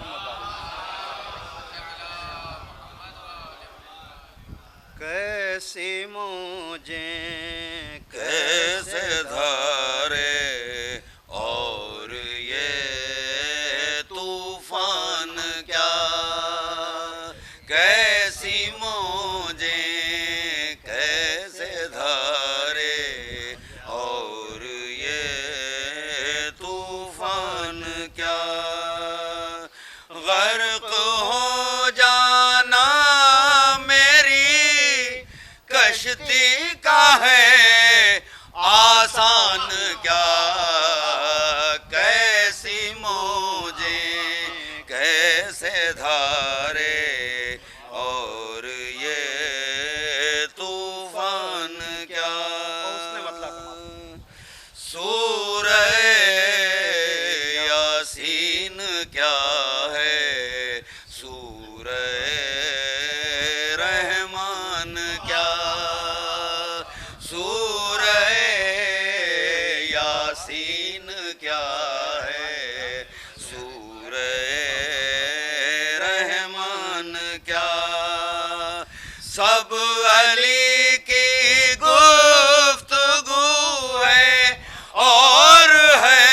کیسی موجیں کیسے دھارے اور یہ طوفان کیا. کیسی موجیں کیسے دھارے اور یہ طوفان کیا. غرق ہو جانا میری کشتی کا ہے آسان کیا. کیسی موجیں کیسے دھارے اور یہ طوفان کیا. سورہ یاسین کیا ہے سورہ رحمان کیا. سورہ یاسین کیا ہے سورہ رحمان کیا. سب علی کی گفتگو ہے اور ہے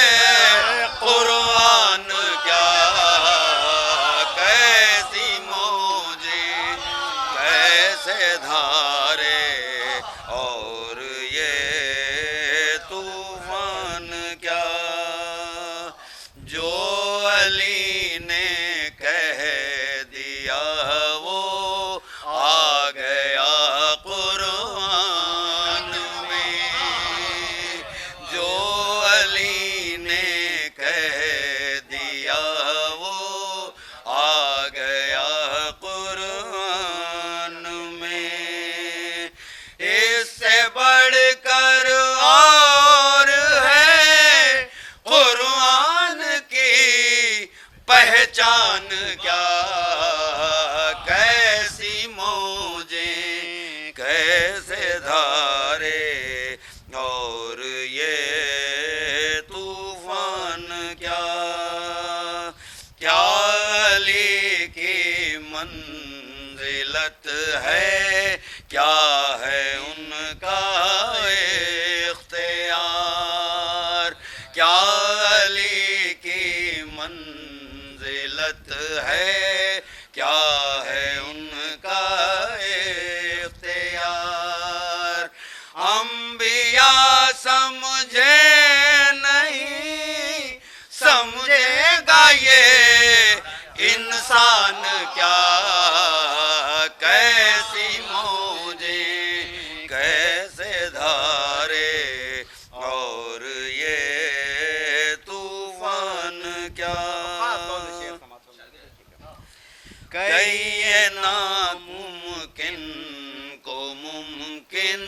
قرآن کیا. کیسی موجیں کیسے دھارے اور یہ طوفان کیا. جو علی نے کہہ دیا وہ آ گیا قرآن میں. جو علی نے کہہ دیا وہ آ گیا قرآن میں. اس سے بڑھ کر اور ہے قرآن کی پہچان کیا. کیسی موجیں کیسے دھارے اور یہ طوفان کیا. علی کی منزلت ہے، کیا ہے ان کا اختیار، کیا علی کی منزلت ہے، کیا ہے ان کا اختیار۔ انبیاء سمجھے نہیں، سمجھے گا یہ انسان کیا، کیسی موجیں کیسے دھارے اور یہ طوفان کیا، کئی ناممکن کو ممکن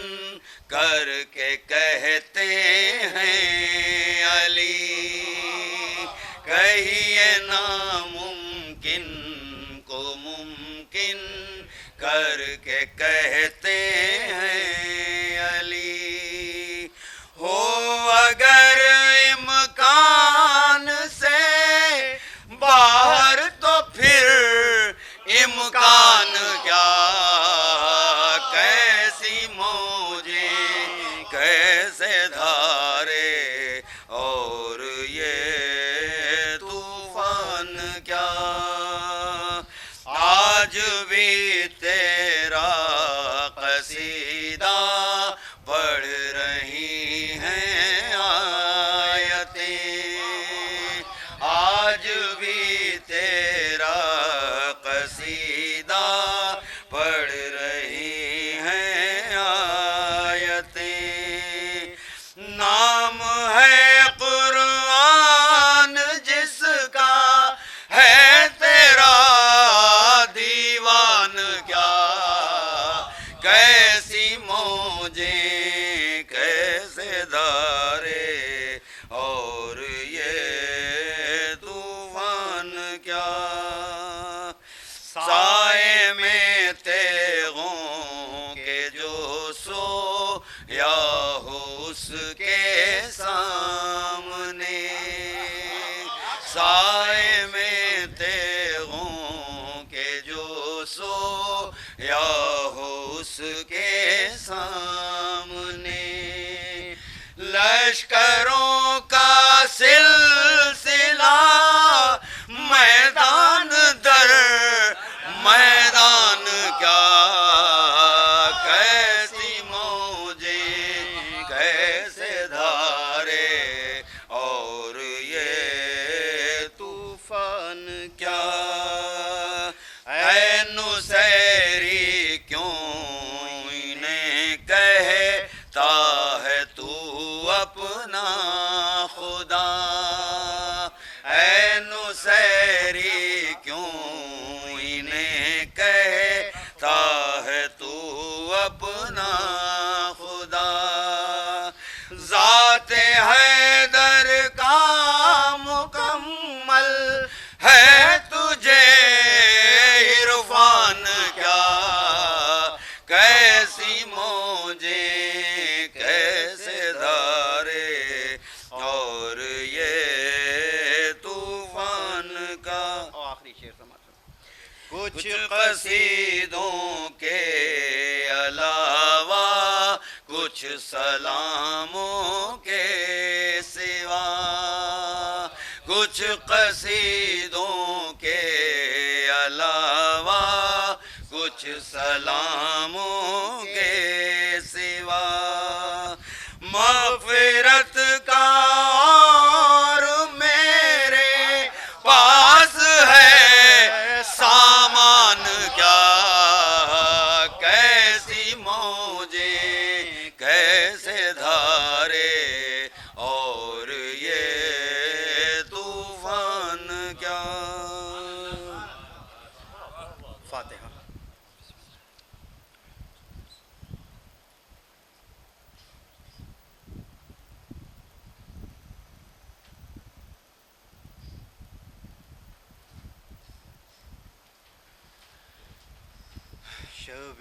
کر کے کہتے ہیں علی، کئی ناممکن کو ممکن کر کے کہتے ہیں علی، ہو اگر امکان سے باہر تو پھر امکان کیا، کیسی موجیں کیسے دھارے اور یہ طوفان کیا، آج بھی تیرا قصیدہ پڑھ رہی ہیں آیتیں، آج بھی تیرا قصیدہ پڑھ رہی ہیں آیتیں، نام ہے قرآن جس کا ہے تیرا دیوان کیا، کیسی موجیں کیسے دھارے اور یہ طوفان کیا، سائے میں تیغوں کے جو سو یا ہو اس کے سامنے، سائے میں تیغوں کے جو سو یا ہو اس کے سامنے، لشکروں کا سلسلہ میدان در میدان کیا، کیسی موجیں کیسے دھارے اور یہ طوفان کیا، اے نصیری کیوں انہیں کہتا ہے تو اپنا خدا، اے نصیری کیوں انہیں کہتا ہے تو اپنا خدا، ذات حیدر کا مکمل ہے تجھے عرفان کیا، کیسی موجیں کیسے دھارے اور یہ طوفان کا، آخری شعر سماعت کچھ قصیدوں کے علاوہ کچھ سلاموں کے سوا، کچھ قصیدوں کے علاوہ کچھ سلاموں کے سوا، مغفرت کا اور میرے پاس ہے سامان کیا، کیسی موجیں کیسے دھارے اور یہ طوفان کیا، فاتحہ۔ شب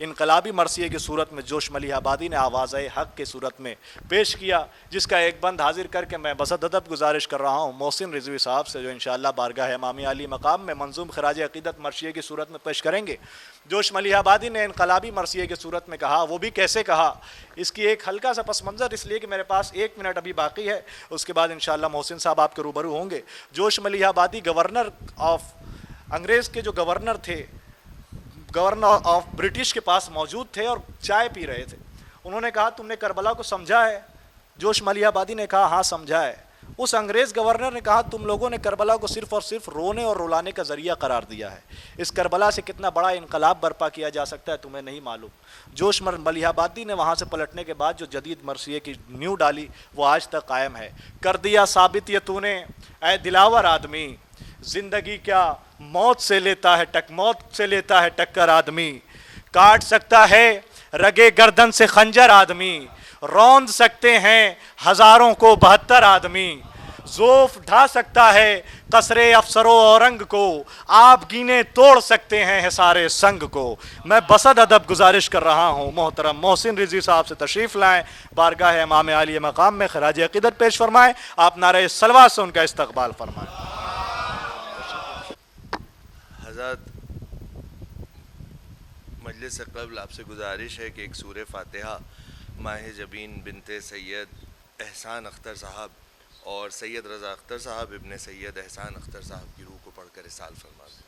انقلابی مرثیے کی صورت میں جوش ملیح آبادی نے آواز حق کی صورت میں پیش کیا، جس کا ایک بند حاضر کر کے میں بسط ادب گزارش کر رہا ہوں محسن رضوی صاحب سے، جو انشاءاللہ بارگاہ امام علی مقام میں منظوم خراج عقیدت مرثیے کی صورت میں پیش کریں گے۔ جوش ملیح آبادی نے انقلابی مرثیے کی صورت میں کہا، وہ بھی کیسے کہا، اس کی ایک ہلکا سا پس منظر اس لیے کہ میرے پاس 1 منٹ ابھی باقی ہے، اس کے بعد انشاءاللہ محسن صاحب آپ کے روبرو ہوں گے۔ جوش ملیح آبادی گورنر آف انگریز کے جو گورنر تھے، گورنر آف برٹش کے پاس موجود تھے اور چائے پی رہے تھے۔ انہوں نے کہا تم نے کربلا کو سمجھا ہے؟ جوش ملیح آبادی نے کہا ہاں سمجھا ہے۔ اس انگریز گورنر نے کہا تم لوگوں نے کربلا کو صرف اور صرف رونے اور رلانے کا ذریعہ قرار دیا ہے، اس کربلا سے کتنا بڑا انقلاب برپا کیا جا سکتا ہے تمہیں نہیں معلوم۔ جوش ملیح آبادی نے وہاں سے پلٹنے کے بعد جو جدید مرثیے کی نیو ڈالی وہ آج تک قائم ہے۔ کر دیا ثابت یہ تو نے اے دلاور آدمی، زندگی کیا موت سے لیتا ہے موت سے لیتا ہے ٹکر آدمی، کاٹ سکتا ہے رگے گردن سے خنجر آدمی، روند سکتے ہیں ہزاروں کو 72 آدمی، زوف ڈھا سکتا ہے قصر افسروں اور رنگ کو، آپ گینے توڑ سکتے ہیں حصار سنگ کو۔ میں بسد ادب گزارش کر رہا ہوں محترم محسن رضوی صاحب سے تشریف لائیں، بارگاہ امام علی مقام میں خراج عقیدت پیش فرمائیں، آپ نعرہ صلوات سے ان کا استقبال فرمائیں۔ حضرت مجلس سے قبل آپ سے گزارش ہے کہ ایک سورہ فاتحہ ماہ جبین بنت سید احسان اختر صاحب اور سید رضا اختر صاحب ابن سید احسان اختر صاحب کی روح کو پڑھ کر ارسال فرما دیں۔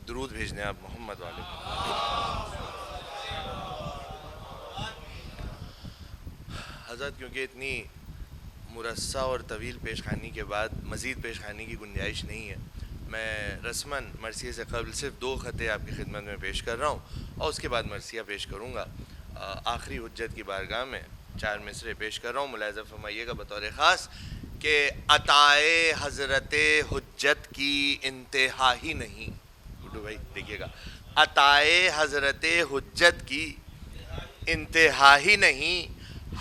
درود بھیجنے آپ محمد والے۔ حضرت کیونکہ اتنی مرصع اور طویل پیش خوانی کے بعد مزید پیش خوانی کی گنجائش نہیں ہے، میں رسماً مرثیے سے قبل صرف 2 خطے آپ کی خدمت میں پیش کر رہا ہوں اور اس کے بعد مرثیہ پیش کروں گا۔ آخری حجت کی بارگاہ میں 4 مصرے پیش کر رہا ہوں، ملاحظہ فرمائیے گا بطور خاص کہ عطائے حضرت حجت کی انتہا ہی نہیں۔ بھائی دیکھیے گا، عطائے حضرت حجت کی انتہا ہی نہیں،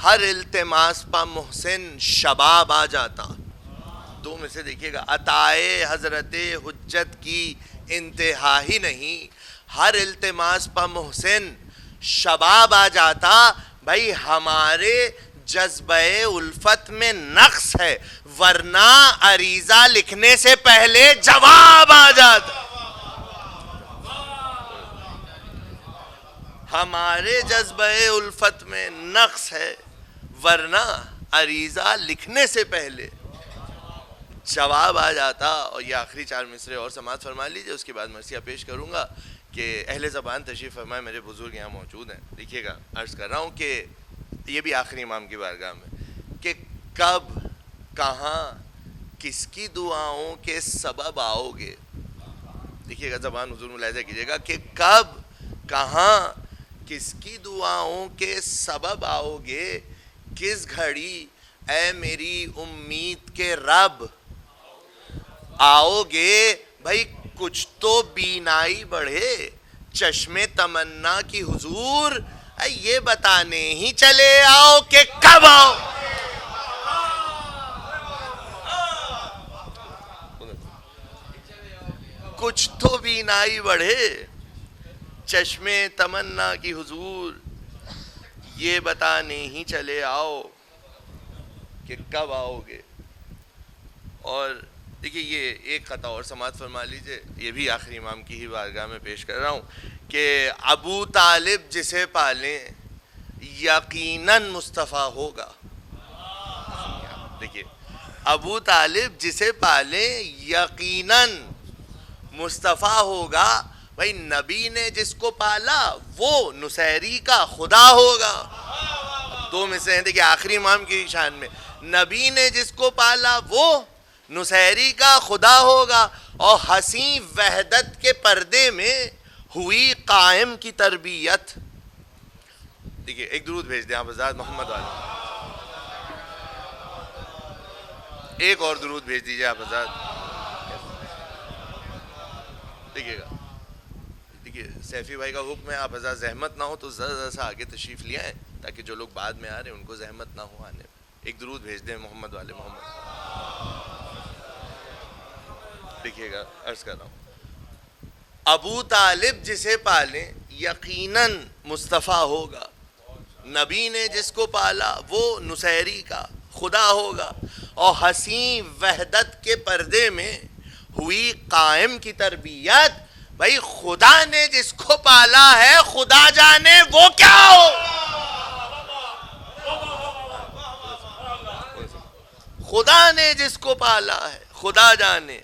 ہر التماس پا محسن شباب آ جاتا۔ 2 میں سے دیکھیے گا، عطائے حضرت حجت کی انتہا ہی نہیں، ہر التماس پا محسن شباب آ جاتا۔ بھائی ہمارے جذبہ الفت میں نقص ہے، ورنہ عریضہ لکھنے سے پہلے جواب آ جاتا۔ ہمارے جذبہ الفت میں نقص ہے، ورنہ عریضہ لکھنے سے پہلے جواب آ جاتا۔ اور یہ آخری 4 مصرے اور سماعت فرما لیجئے، اس کے بعد مرثیہ پیش کروں گا کہ اہل زبان تشریف فرمائے، میرے بزرگ یہاں موجود ہیں۔ دیکھیے گا، عرض کر رہا ہوں کہ یہ بھی آخری امام کی بارگاہ میں کہ کب کہاں کس کی دعاؤں کے سبب آؤ گے۔ دیکھیے گا، زبان حضور ملاحظہ کیجیے گا کہ کب کہاں کس کی دعاؤں کے سبب آؤ گے، کس گھڑی اے میری امید کے رب آؤ گے۔ بھائی کچھ تو بینائی بڑھے چشم تمنا کی حضور، یہ بتانے ہی چلے آؤ کہ کب آؤ۔ کچھ تو بینائی بڑھے چشم تمنا کی حضور، یہ بتانے ہی چلے آؤ کہ کب آؤ گے۔ اور دیکھیے یہ ایک خطا اور سماعت فرما لیجئے، یہ بھی آخری امام کی ہی بارگاہ میں پیش کر رہا ہوں کہ ابو طالب جسے پالیں یقیناً مصطفیٰ ہوگا۔ دیکھیے، ابو طالب جسے پالیں یقیناً مصطفیٰ ہوگا۔ بھائی نبی نے جس کو پالا وہ نصیری کا خدا ہوگا۔ 2 میں سے ہیں، دیکھیں آخری امام کی شان میں، نبی نے جس کو پالا وہ نصیری کا خدا ہوگا۔ اور حسین وحدت کے پردے میں ہوئی قائم کی تربیت۔ دیکھیے ایک درود بھیج دیں آپ حضرات محمد والے. ایک اور درود بھیج دیجئے آپ حضرات. دیکھیے گا دیکھیے سیفی بھائی کا حکم ہے آپ حضرات زحمت نہ ہو تو ذرا سا آگے تشریف لے آئیں تاکہ جو لوگ بعد میں آ رہے ہیں ان کو زحمت نہ ہو آنے. ایک درود بھیج دیں محمد والے محمد. دیکھیے گا عرض کر رہا ہوں. ابو طالب جسے پالیں یقیناً مصطفیٰ ہوگا. نبی نے جس کو پالا وہ نصیری کا خدا ہوگا. اور حسین وحدت کے پردے میں ہوئی قائم کی تربیت. بھائی خدا نے جس کو پالا ہے خدا جانے وہ کیا ہو. خدا نے جس کو پالا ہے خدا جانے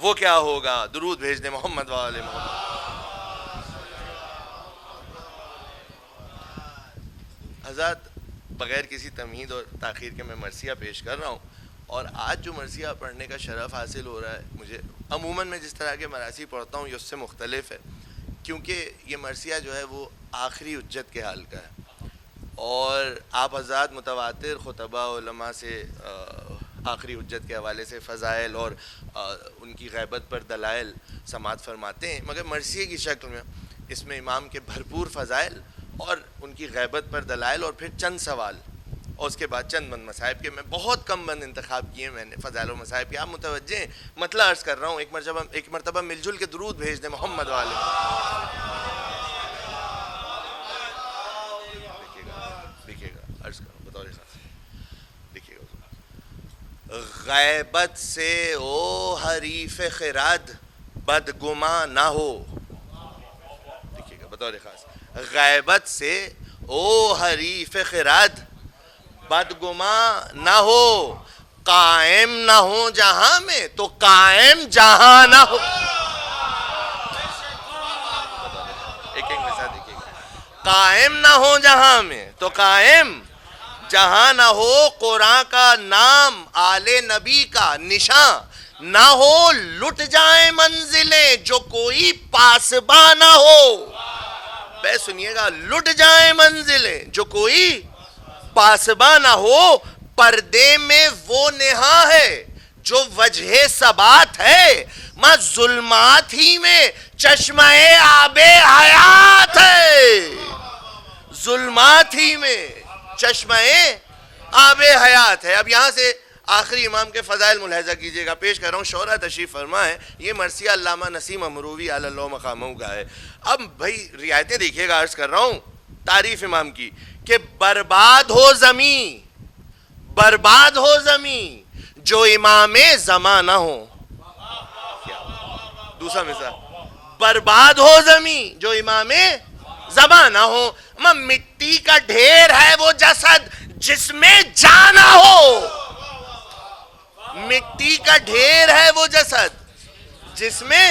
وہ کیا ہوگا. درود بھیج دیں محمد والے محمد. حضرات بغیر کسی تمہید اور تاخیر کے میں مرثیہ پیش کر رہا ہوں. اور آج جو مرثیہ پڑھنے کا شرف حاصل ہو رہا ہے مجھے, عموماً میں جس طرح کے مراثی پڑھتا ہوں یہ اس سے مختلف ہے, کیونکہ یہ مرثیہ جو ہے وہ آخری حجت کے حال کا ہے. اور آپ حضرات متواتر خطبہ علماء سے آخری حجت کے حوالے سے فضائل اور ان کی غیبت پر دلائل سماعت فرماتے ہیں, مگر مرثیے کی شکل میں اس میں امام کے بھرپور فضائل اور ان کی غیبت پر دلائل اور پھر چند سوال اور اس کے بعد چند بند مصائب کے میں بہت کم بند انتخاب کیے میں نے فضائل و مصائب کے. آپ متوجہ ہیں مطلب عرض کر رہا ہوں. ایک مرتبہ مل جل کے درود بھیج دیں محمد والے. دیکھیے گا عرض کر رہا ہوں بطور خاص. دیکھیے گا غیبت سے او حریف خرد بدگماں نہ ہو. دیکھیے گا بطور خاص. غیبت سے او حریف خرد بدگماں نہ ہو. قائم نہ ہو جہاں میں تو قائم جہاں نہ ہو. ایک مثال دیکھیے گا. قائم نہ ہو جہاں میں تو قائم جہاں نہ ہو. قرآن کا نام آل نبی کا نشان نہ ہو. لٹ جائیں منزلیں جو کوئی پاسباں نہ ہو. بے سنیے گا. لٹ جائیں منزلیں جو کوئی پاسباں نہ ہو. پردے میں وہ نہا ہے جو وجہ ثبات ہے. ماں ظلمات ہی میں چشمہ آب حیات ہے. ظلمات ہی میں چشمہ آب حیات ہے. اب یہاں سے آخری امام کے فضائل ملاحظہ کیجئے گا. پیش کر رہا ہوں شعرا تشریف فرما ہے. یہ مرثیہ علامہ نسیم امروی علی اللہ مقامہ کا ہے. اب بھائی رعایتیں دیکھیے گا. عرض کر رہا ہوں تعریف امام کی کہ برباد ہو زمین برباد ہو زمین جو امام زمانہ ہو. دوسرا مثال. برباد ہو زمین جو امام زمانہ ہو. مٹی کا ڈھیر ہے وہ جسد جس میں جانا ہو. مٹی کا ڈھیر ہے وہ جسد جس میں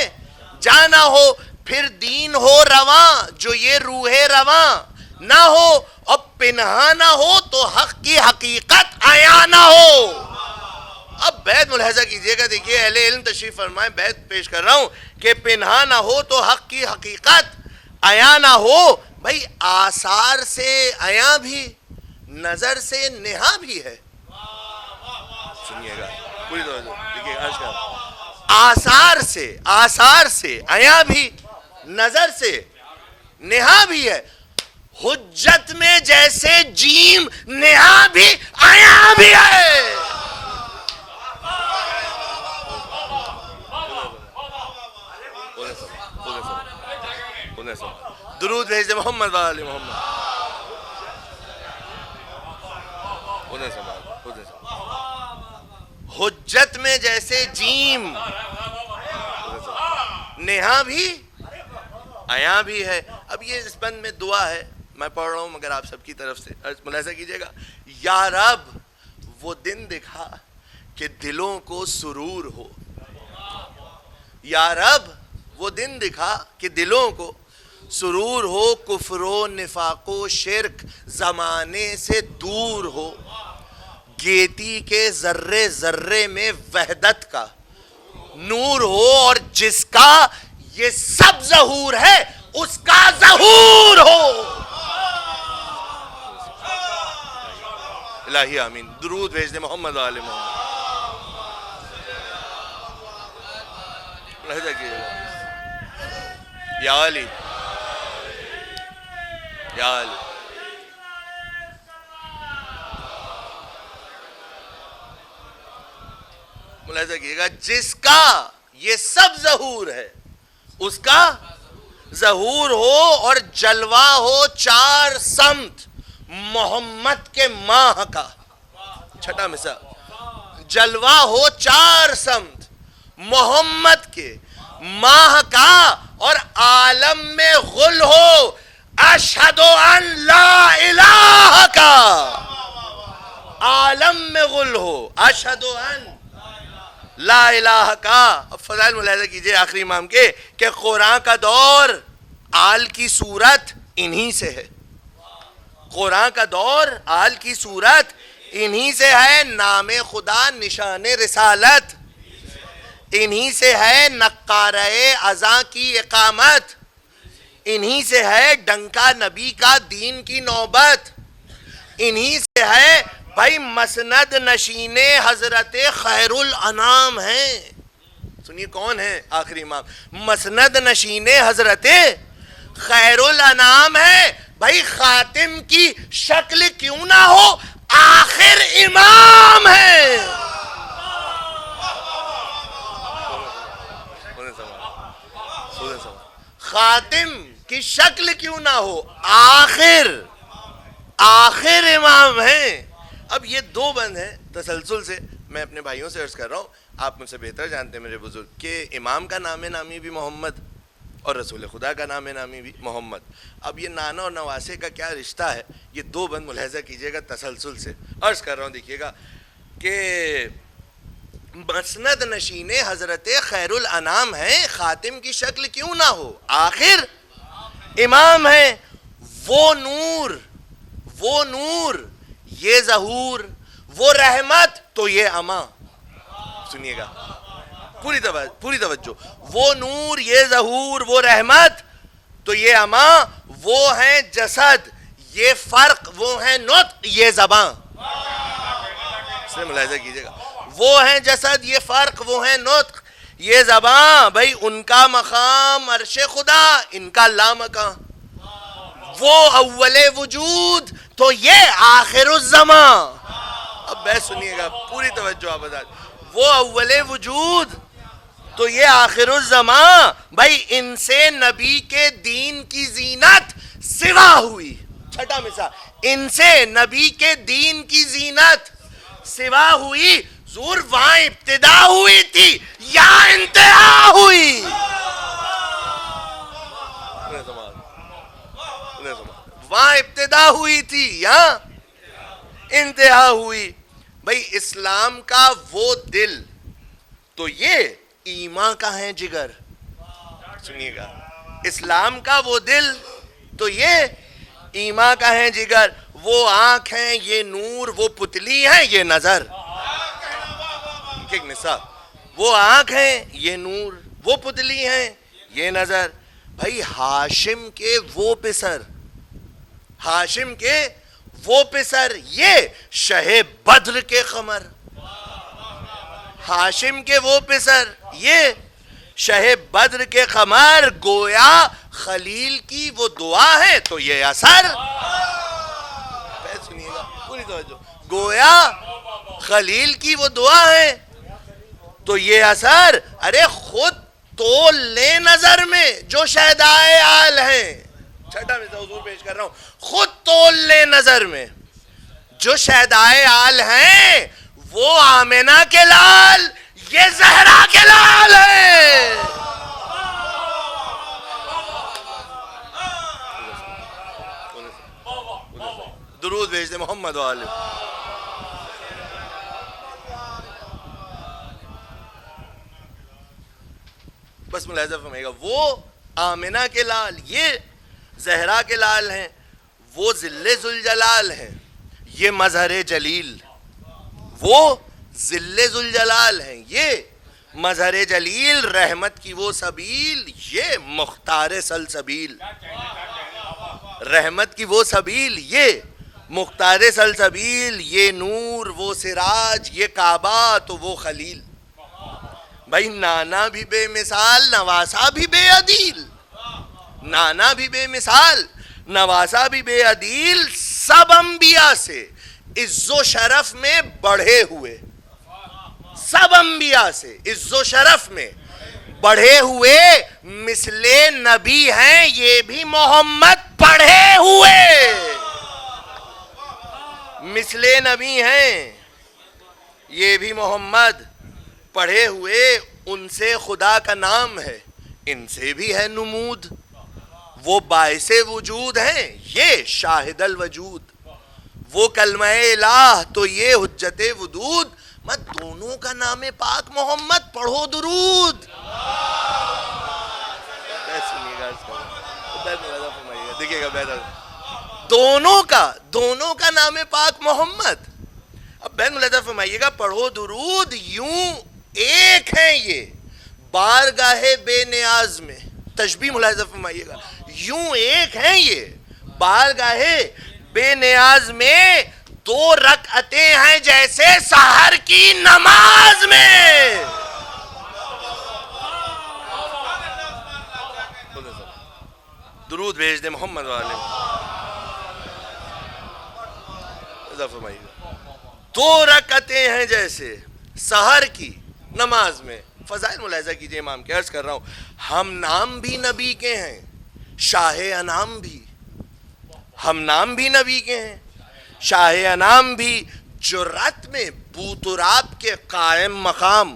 جانا ہو. پھر دین ہو رواں جو یہ روح رواں نہ ہو. اور پنہا نہ ہو تو حق کی حقیقت عیاں نہ ہو. اب بیت ملاحظہ کیجئے گا. دیکھیے اہل علم تشریف فرمائیں. بیت پیش کر رہا ہوں کہ پنہا نہ ہو تو حق کی حقیقت عیاں نہ ہو. بھائی آثار سے عیاں بھی نظر سے نہا بھی ہے. سنیے گا پوری طرح دیکھیے آثار سے عیاں بھی نظر سے نہا بھی ہے. حجت میں جیسے جیم نہا بھی عیاں بھی ہے. درود بھیج دے محمد والے محمد. حجت میں جیسے جیم نہا بھی عیاں بھی ہے. اب یہ اس بند میں دعا ہے میں پڑھ رہا ہوں مگر آپ سب کی طرف سے ملاحظہ کیجئے گا. یا رب وہ دن دکھا کہ دلوں کو سرور ہو. یا رب وہ دن دکھا کہ دلوں کو سرور ہو. کفر و نفاق و شرک زمانے سے دور ہو. گیتی کے ذرے ذرے میں وحدت کا نور ہو. اور جس کا یہ سب ظہور ہے اس کا ظہور ہو. الہی آمین. درود بھیج دیں محمد و آل محمد. ملاحظہ کیجئے گا. یا علی یا علی. ملاحظہ کیجئے گا جس کا یہ سب ظہور ہے اس کا ظہور ہو اور جلوہ ہو چار سمت محمد کے ماہ کا. چھٹا مثال جلوہ ہو چار سمت محمد کے ماہ کا اور عالم میں غل ہو اشہد ان لا الہ کا. عالم میں غل ہو اشہد ان لا الہ کا. اب فضائل ملاحظہ کیجئے آخری امام کے کہ قرآن کا دور آل کی صورت انہی سے ہے. قرآن کا دور آل کی صورت انہی سے ہے. نام خدا نشان رسالت انہی سے ہے. نقارہ اذاں کی اقامت انہی سے ہے. ڈنکا نبی کا دین کی نوبت انہی سے ہے. بھائی مسند نشین حضرت خیر الانام ہیں. سنیے کون ہے آخری امام؟ مسند نشین حضرت خیر الانام ہے. بھائی خاتم کی شکل کیوں نہ ہو آخر امام ہے. خاتم کی شکل کیوں نہ ہو آخر امام ہیں. اب یہ دو بند ہیں تسلسل سے. میں اپنے بھائیوں سے عرض کر رہا ہوں, آپ مجھ سے بہتر جانتے ہیں میرے بزرگ, کہ امام کا نام نامی بھی محمد اور رسول خدا کا نام نامی بھی محمد. اب یہ نانا اور نواسے کا کیا رشتہ ہے, یہ دو بند ملاحظہ کیجئے گا تسلسل سے. عرض کر رہا ہوں دیکھیے گا کہ مسند نشین حضرت خیر الانام ہے. خاتم کی شکل کیوں نہ ہو آخر امام ہے. وہ نور یہ ظہور, وہ رحمت تو یہ اما. سنیے گا پوری توجہ. وہ نور یہ ظہور, وہ رحمت تو یہ اما. وہ ہیں جسد یہ فرق, وہ ہیں نطق یہ زباں. اس نے ملاحظہ کیجئے گا. وہ ہیں جسد یہ فرق, وہ ہیں نطق یہ زباں. بھائی ان کا مقام عرش خدا, ان کا لامکان. وہ اول وجود تو یہ آخر الزمان. اب بحث سنیے گا پوری توجہ آپ بتا. وہ اول وجود تو یہ آخر الزمان. بھائی ان سے نبی کے دین کی زینت سوا ہوئی. چھٹا مثال, ان سے نبی کے دین کی زینت سوا ہوئی. زور وہاں ابتدا ہوئی تھی یا انتہا ہوئی؟ وہاں ابتدا ہوئی تھی یا انتہا ہوئی. بھئی اسلام کا وہ دل تو یہ ایمان کا ہے جگر. سنیے گا, اسلام کا وہ دل تو یہ ایمان کا ہے جگر. وہ آنکھ ہیں یہ نور, وہ پتلی ہیں یہ نظر. ایک مثال, وہ آنکھ ہیں یہ نور, وہ پتلی ہیں یہ نظر. بھئی ہاشم کے وہ پسر, ہاشم کے وہ پسر یہ شہ بدر کے قمر. ہاشم کے وہ پسر یہ شہ بدر کے قمر. گویا خلیل کی وہ دعا ہے تو یہ اثر. سنیے گا پوری توجہ. گویا خلیل کی وہ دعا ہے تو یہ اثر. ارے خود تول لے نظر میں جو شہدائے آل ہیں. چھٹا میں حضور پیش کر رہا ہوں. خود تول لے نظر میں جو شہدائے آل ہیں, وہ آمنہ کے لال یہ زہرا کے لال ہے. درود بھیج دے محمد و آل. بس ملاحظہ فرمائے گا, وہ آمنہ کے لال یہ زہرا کے لال ہیں. وہ ذل ذوالجلال ہیں یہ مظہر جلیل. وہ ذل ذوالجلال ہیں یہ مظہر جلیل. رحمت کی وہ سبیل یہ مختار سلسبیل. رحمت کی وہ سبیل یہ مختار سلسبیل، یہ نور وہ سراج، یہ کعبہ تو وہ خلیل. بھائی نانا بھی بے مثال، نواسا بھی بے عدیل. نانا بھی بے مثال، نواسا بھی بے عدیل، سب انبیاء سے عز و شرف میں بڑھے ہوئے. سب انبیاء سے عز و شرف میں بڑھے ہوئے، مثل نبی ہیں یہ بھی محمد پڑھے ہوئے. مثل نبی ہیں یہ بھی محمد پڑھے ہوئے. ان سے خدا کا نام ہے، ان سے بھی ہے نمود. وہ باعث وجود ہیں، یہ شاہد الوجود. وہ کلمہ الہ تو یہ حجت ودود. میں دونوں کا نام پاک محمد، پڑھو درود. دیکھیے گا دونوں کا نام پاک محمد. اب بہن ملاحظہ فرمائیے گا، پڑھو درود. یوں ایک ہیں یہ بارگاہ بے نیاز میں. تشبیہ ملاحظہ فرمائیے گا، یوں ایک ہیں یہ بارگاہ بے نیاز میں. 2 رکعتیں ہیں جیسے سحر کی نماز میں. درود بھیج دے محمد والے. 2 رکعتیں ہیں جیسے سحر کی نماز میں. فضائل ملاحظہ کیجئے امام کے. عرض کر رہا ہوں، ہم نام بھی نبی کے ہیں، شاہ انام بھی. ہم نام بھی نبی کے ہیں، شاہ انام بھی. جرات میں بوتراب کے قائم مقام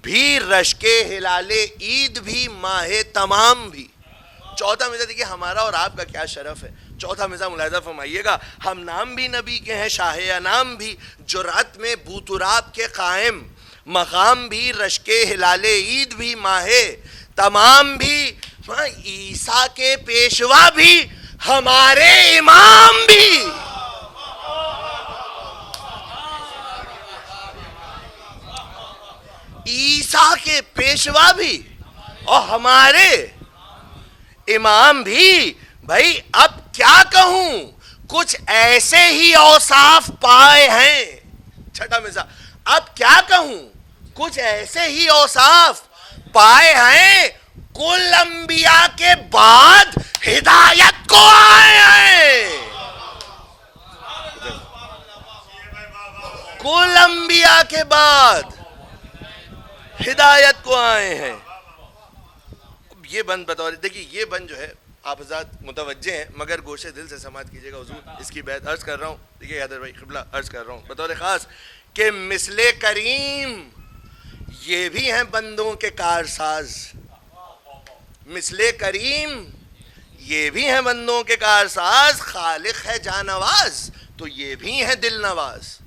بھی، رشک ہلال عید بھی، ماہ تمام بھی. چوتھا مزہ دیکھیے ہمارا اور آپ کا کیا شرف ہے. چوتھا مزہ ملاحظہ فرمائیے گا، ہم نام بھی نبی کے ہیں، شاہ انام بھی. جرات میں بوتراب کے قائم مقام بھی، رشک ہلال عید بھی، ماہ تمام بھی. عیسیٰ کے پیشوا بھی، ہمارے امام بھی. عیسیٰ کے پیشوا بھی اور ہمارے امام بھی. بھائی اب کیا کہوں، کچھ ایسے ہی اوصاف پائے ہیں. چھٹا مزہ، اب کیا کہوں، کچھ ایسے ہی اوصاف پائے ہیں. کل انبیاء کے بعد ہدایت کو آئے ہیں. کل انبیاء کے بعد ہدایت کو آئے ہیں. یہ بند بطور دیکھیے، یہ بند جو ہے آپ حضرات متوجہ ہیں مگر گوشے دل سے سماعت کیجئے گا. حضور اس کی بیعت عرض کر رہا ہوں. دیکھیے حیدر بھائی قبلہ عرض کر رہا ہوں بطور خاص کہ مثل کریم یہ بھی ہیں بندوں کے کارساز. مثل کریم یہ بھی ہیں بندوں کے کارساز. خالق ہے جانواز تو یہ بھی ہیں دل نواز.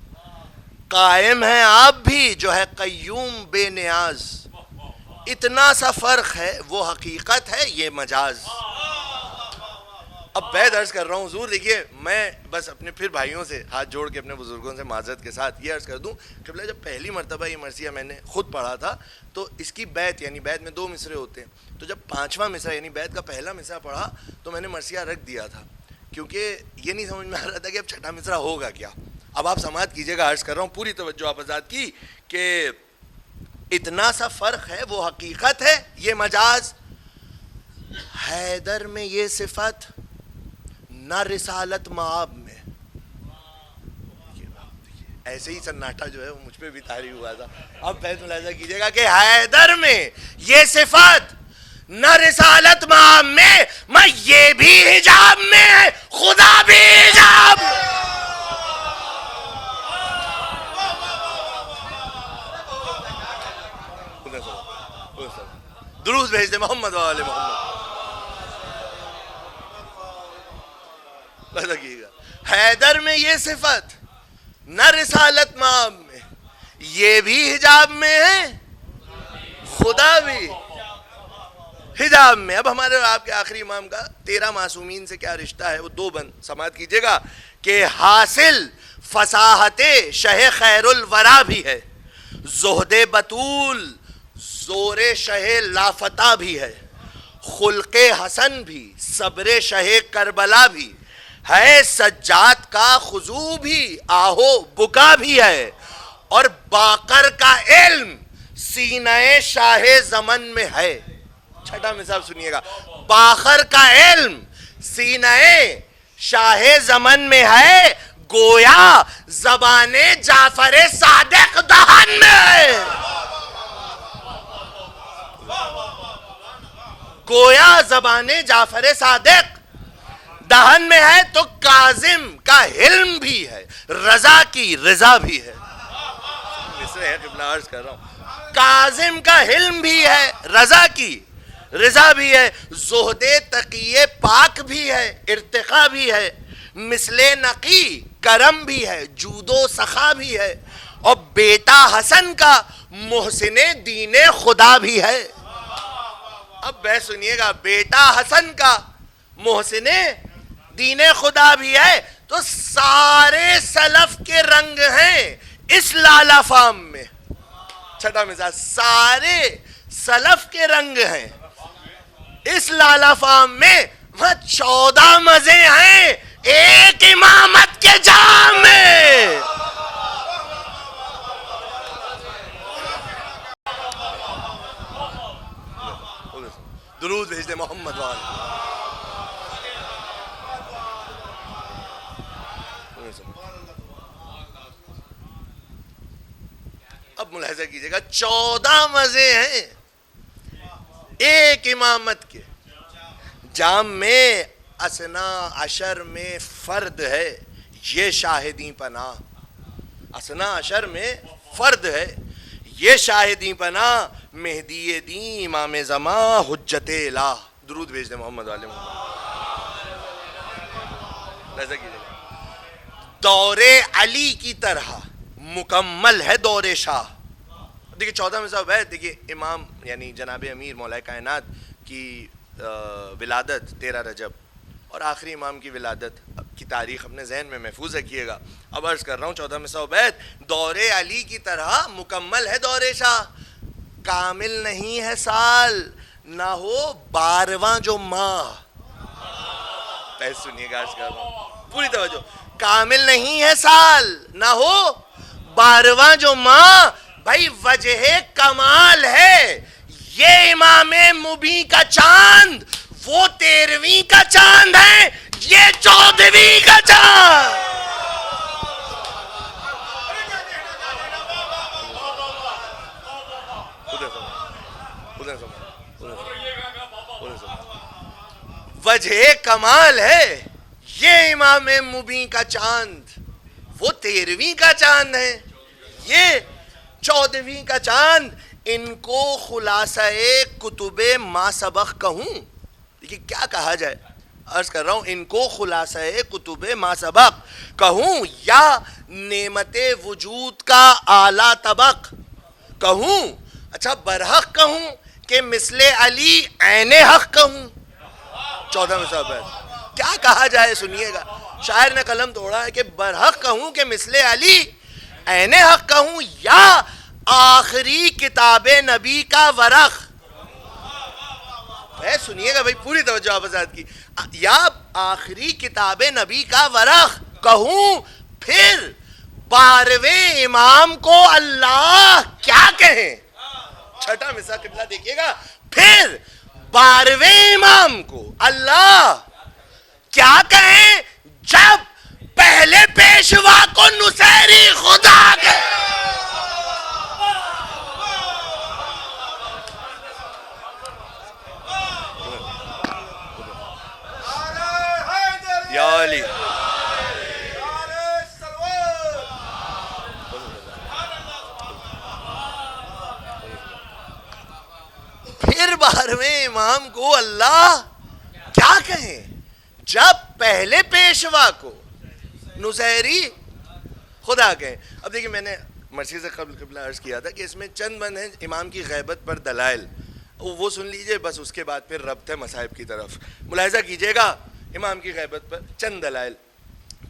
قائم ہیں آپ بھی جو ہے قیوم بے نیاز. اتنا سا فرق ہے، وہ حقیقت ہے یہ مجاز. اب بیعت عرض کر رہا ہوں حضور. دیکھیے میں بس اپنے پھر بھائیوں سے ہاتھ جوڑ کے اپنے بزرگوں سے معذرت کے ساتھ یہ عرض کر دوں، قبلہ جب پہلی مرتبہ یہ مرثیہ میں نے خود پڑھا تھا تو اس کی بیعت یعنی بیعت میں 2 مصرے ہوتے ہیں، تو جب 5واں مصرع یعنی بیعت کا پہلا مصرع پڑھا تو میں نے مرثیہ رکھ دیا تھا کیونکہ یہ نہیں سمجھ میں آ رہا تھا کہ اب چھٹا مصرع ہوگا کیا. اب آپ سماعت کیجئے گا. عرض کر رہا ہوں پوری توجہ آپ حضرات کی کہ اتنا سا فرق ہے، وہ حقیقت ہے یہ مجاز. حیدر میں یہ صفت نہ رسالت معاب میں. ایسے ہی سناٹا جو ہے وہ مجھ پہ بھی طاری ہوا تھا. اب بیعت ملاحظہ کیجئے گا کہ حیدر میں یہ صفت نہ رسالت معاب میں یہ بھی حجاب میں ہے، خدا بھی حجاب میں. درود بھیج دے محمد والے محمد. حیدر میں یہ صفت نہ رسالت معاب میں یہ بھی حجاب میں ہے، خدا بھی حجاب میں. اب ہمارے اور آپ کے آخری امام کا 13 معصومین سے کیا رشتہ ہے وہ 2 بند سماعت کیجئے گا کہ حاصل فصاحت شہ خیر الورا بھی ہے، زہد بطول زور شہ لافتہ بھی ہے، خلق حسن بھی، صبر شہ کربلا بھی، ہے سجاد کا خضوع بھی آہو بکا بھی ہے، اور باقر کا علم سینہ شاہ زمن میں ہے. چھٹا مثال سنیے گا. باقر کا علم سینہ شاہ زمن میں ہے، گویا زبان جعفر صادق دہن میں ہے. گویا زبان جعفر صادق دہن میں ہے. تو کاظم کا علم بھی ہے، رضا کی رضا بھی ہے. عرض کر رہا ہوں، کاظم کا علم بھی ہے، رضا کی رضا بھی ہے. زہد تقی پاک بھی ہے، ارتقا بھی ہے. مثل نقی کرم بھی ہے، جود و سخا بھی ہے. اور بیٹا حسن کا محسن دین خدا بھی ہے. اب بحث سنیے گا. بیٹا حسن کا محسن دین خدا بھی ہے. تو سارے سلف کے رنگ ہیں اس لالا فام میں. چھٹا مثال، سارے سلف کے رنگ ہیں اس لالا فام میں. وہاں 14 مزے ہیں ایک امامت کے جام میں. درود بھیج دے محمد وال. اب ملاحظہ کیجئے گا، 14 مزے ہیں ایک امامت کے جام میں. اسنا عشر میں فرد ہے یہ شاہدیں پناہ. اسنا عشر میں فرد ہے یہ شاہدیں پناہ. مہدی دین امام زمان حجت الہ. درود بھیج دے محمد والے محمد. لہذا کیجئے گا، دور علی کی طرح مکمل ہے دور شاہ. دیکھیں 14 میں صاحب ہے. دیکھیں امام یعنی جناب امیر مولا کائنات کی ولادت 13 رجب اور آخری امام کی ولادت کی تاریخ اپنے ذہن میں محفوظ رکھیے گا. اب عرض کر رہا ہوں 14 میں صاحب ہے، دور علی کی طرح مکمل ہے دور شاہ. کامل نہیں ہے سال نہ ہو 12واں جو ماہ. پہلے سنیے گا، عرض کر رہا ہوں پوری توجہ. کامل نہیں ہے سال نہ ہو 12واں جو ماہ. بھائی وجہ کمال ہے یہ امام مبین کا چاند، وہ 13ویں کا چاند ہے، یہ 14ویں کا چاند. وجہ کمال ہے یہ امام مبین کا چاند، وہ 13ویں کا چاند ہے، یہ 14ویں کا چاند. ان کو خلاصہ کتب ما سبق کہوں. دیکھیں کیا کہا جائے. عرض کر رہا ہوں، ان کو خلاصہ کتب ما سبق کہوں یا نعمت وجود کا اعلیٰ طبق کہوں. اچھا برحق کہوں کہ مثل علی عین حق کہوں. 14 میں صاحب ہے کیا کہا جائے سنیے گا. شاعر نے قلم توڑا ہے کہ برحق کہوں کہ مثل علی عین حق کہوں یا آخری کتاب نبی کا ورق. سنیے گا بھائی پوری توجہ آپ حضرات کی. یا آخری کتاب نبی کا ورق کہوں، پھر 12ویں امام کو اللہ کیا کہیں. چھٹا مثال قبلہ دیکھیے گا. پھر 12ویں امام کو اللہ کیا کہیں جب پہلے پیشوا کو نصیری خدا کہے. یا علی پھر 12ویں امام کو اللہ کیا کہیں جب پہلے پیشوا کو نصیری خدا کہیں. اب دیکھیں میں نے مرثیے سے قبل قبلہ عرض کیا تھا کہ اس میں چند بند ہیں امام کی غیبت پر دلائل، وہ سن لیجئے بس. اس کے بعد پھر ربط ہے مصائب کی طرف. ملاحظہ کیجئے گا امام کی غیبت پر چند دلائل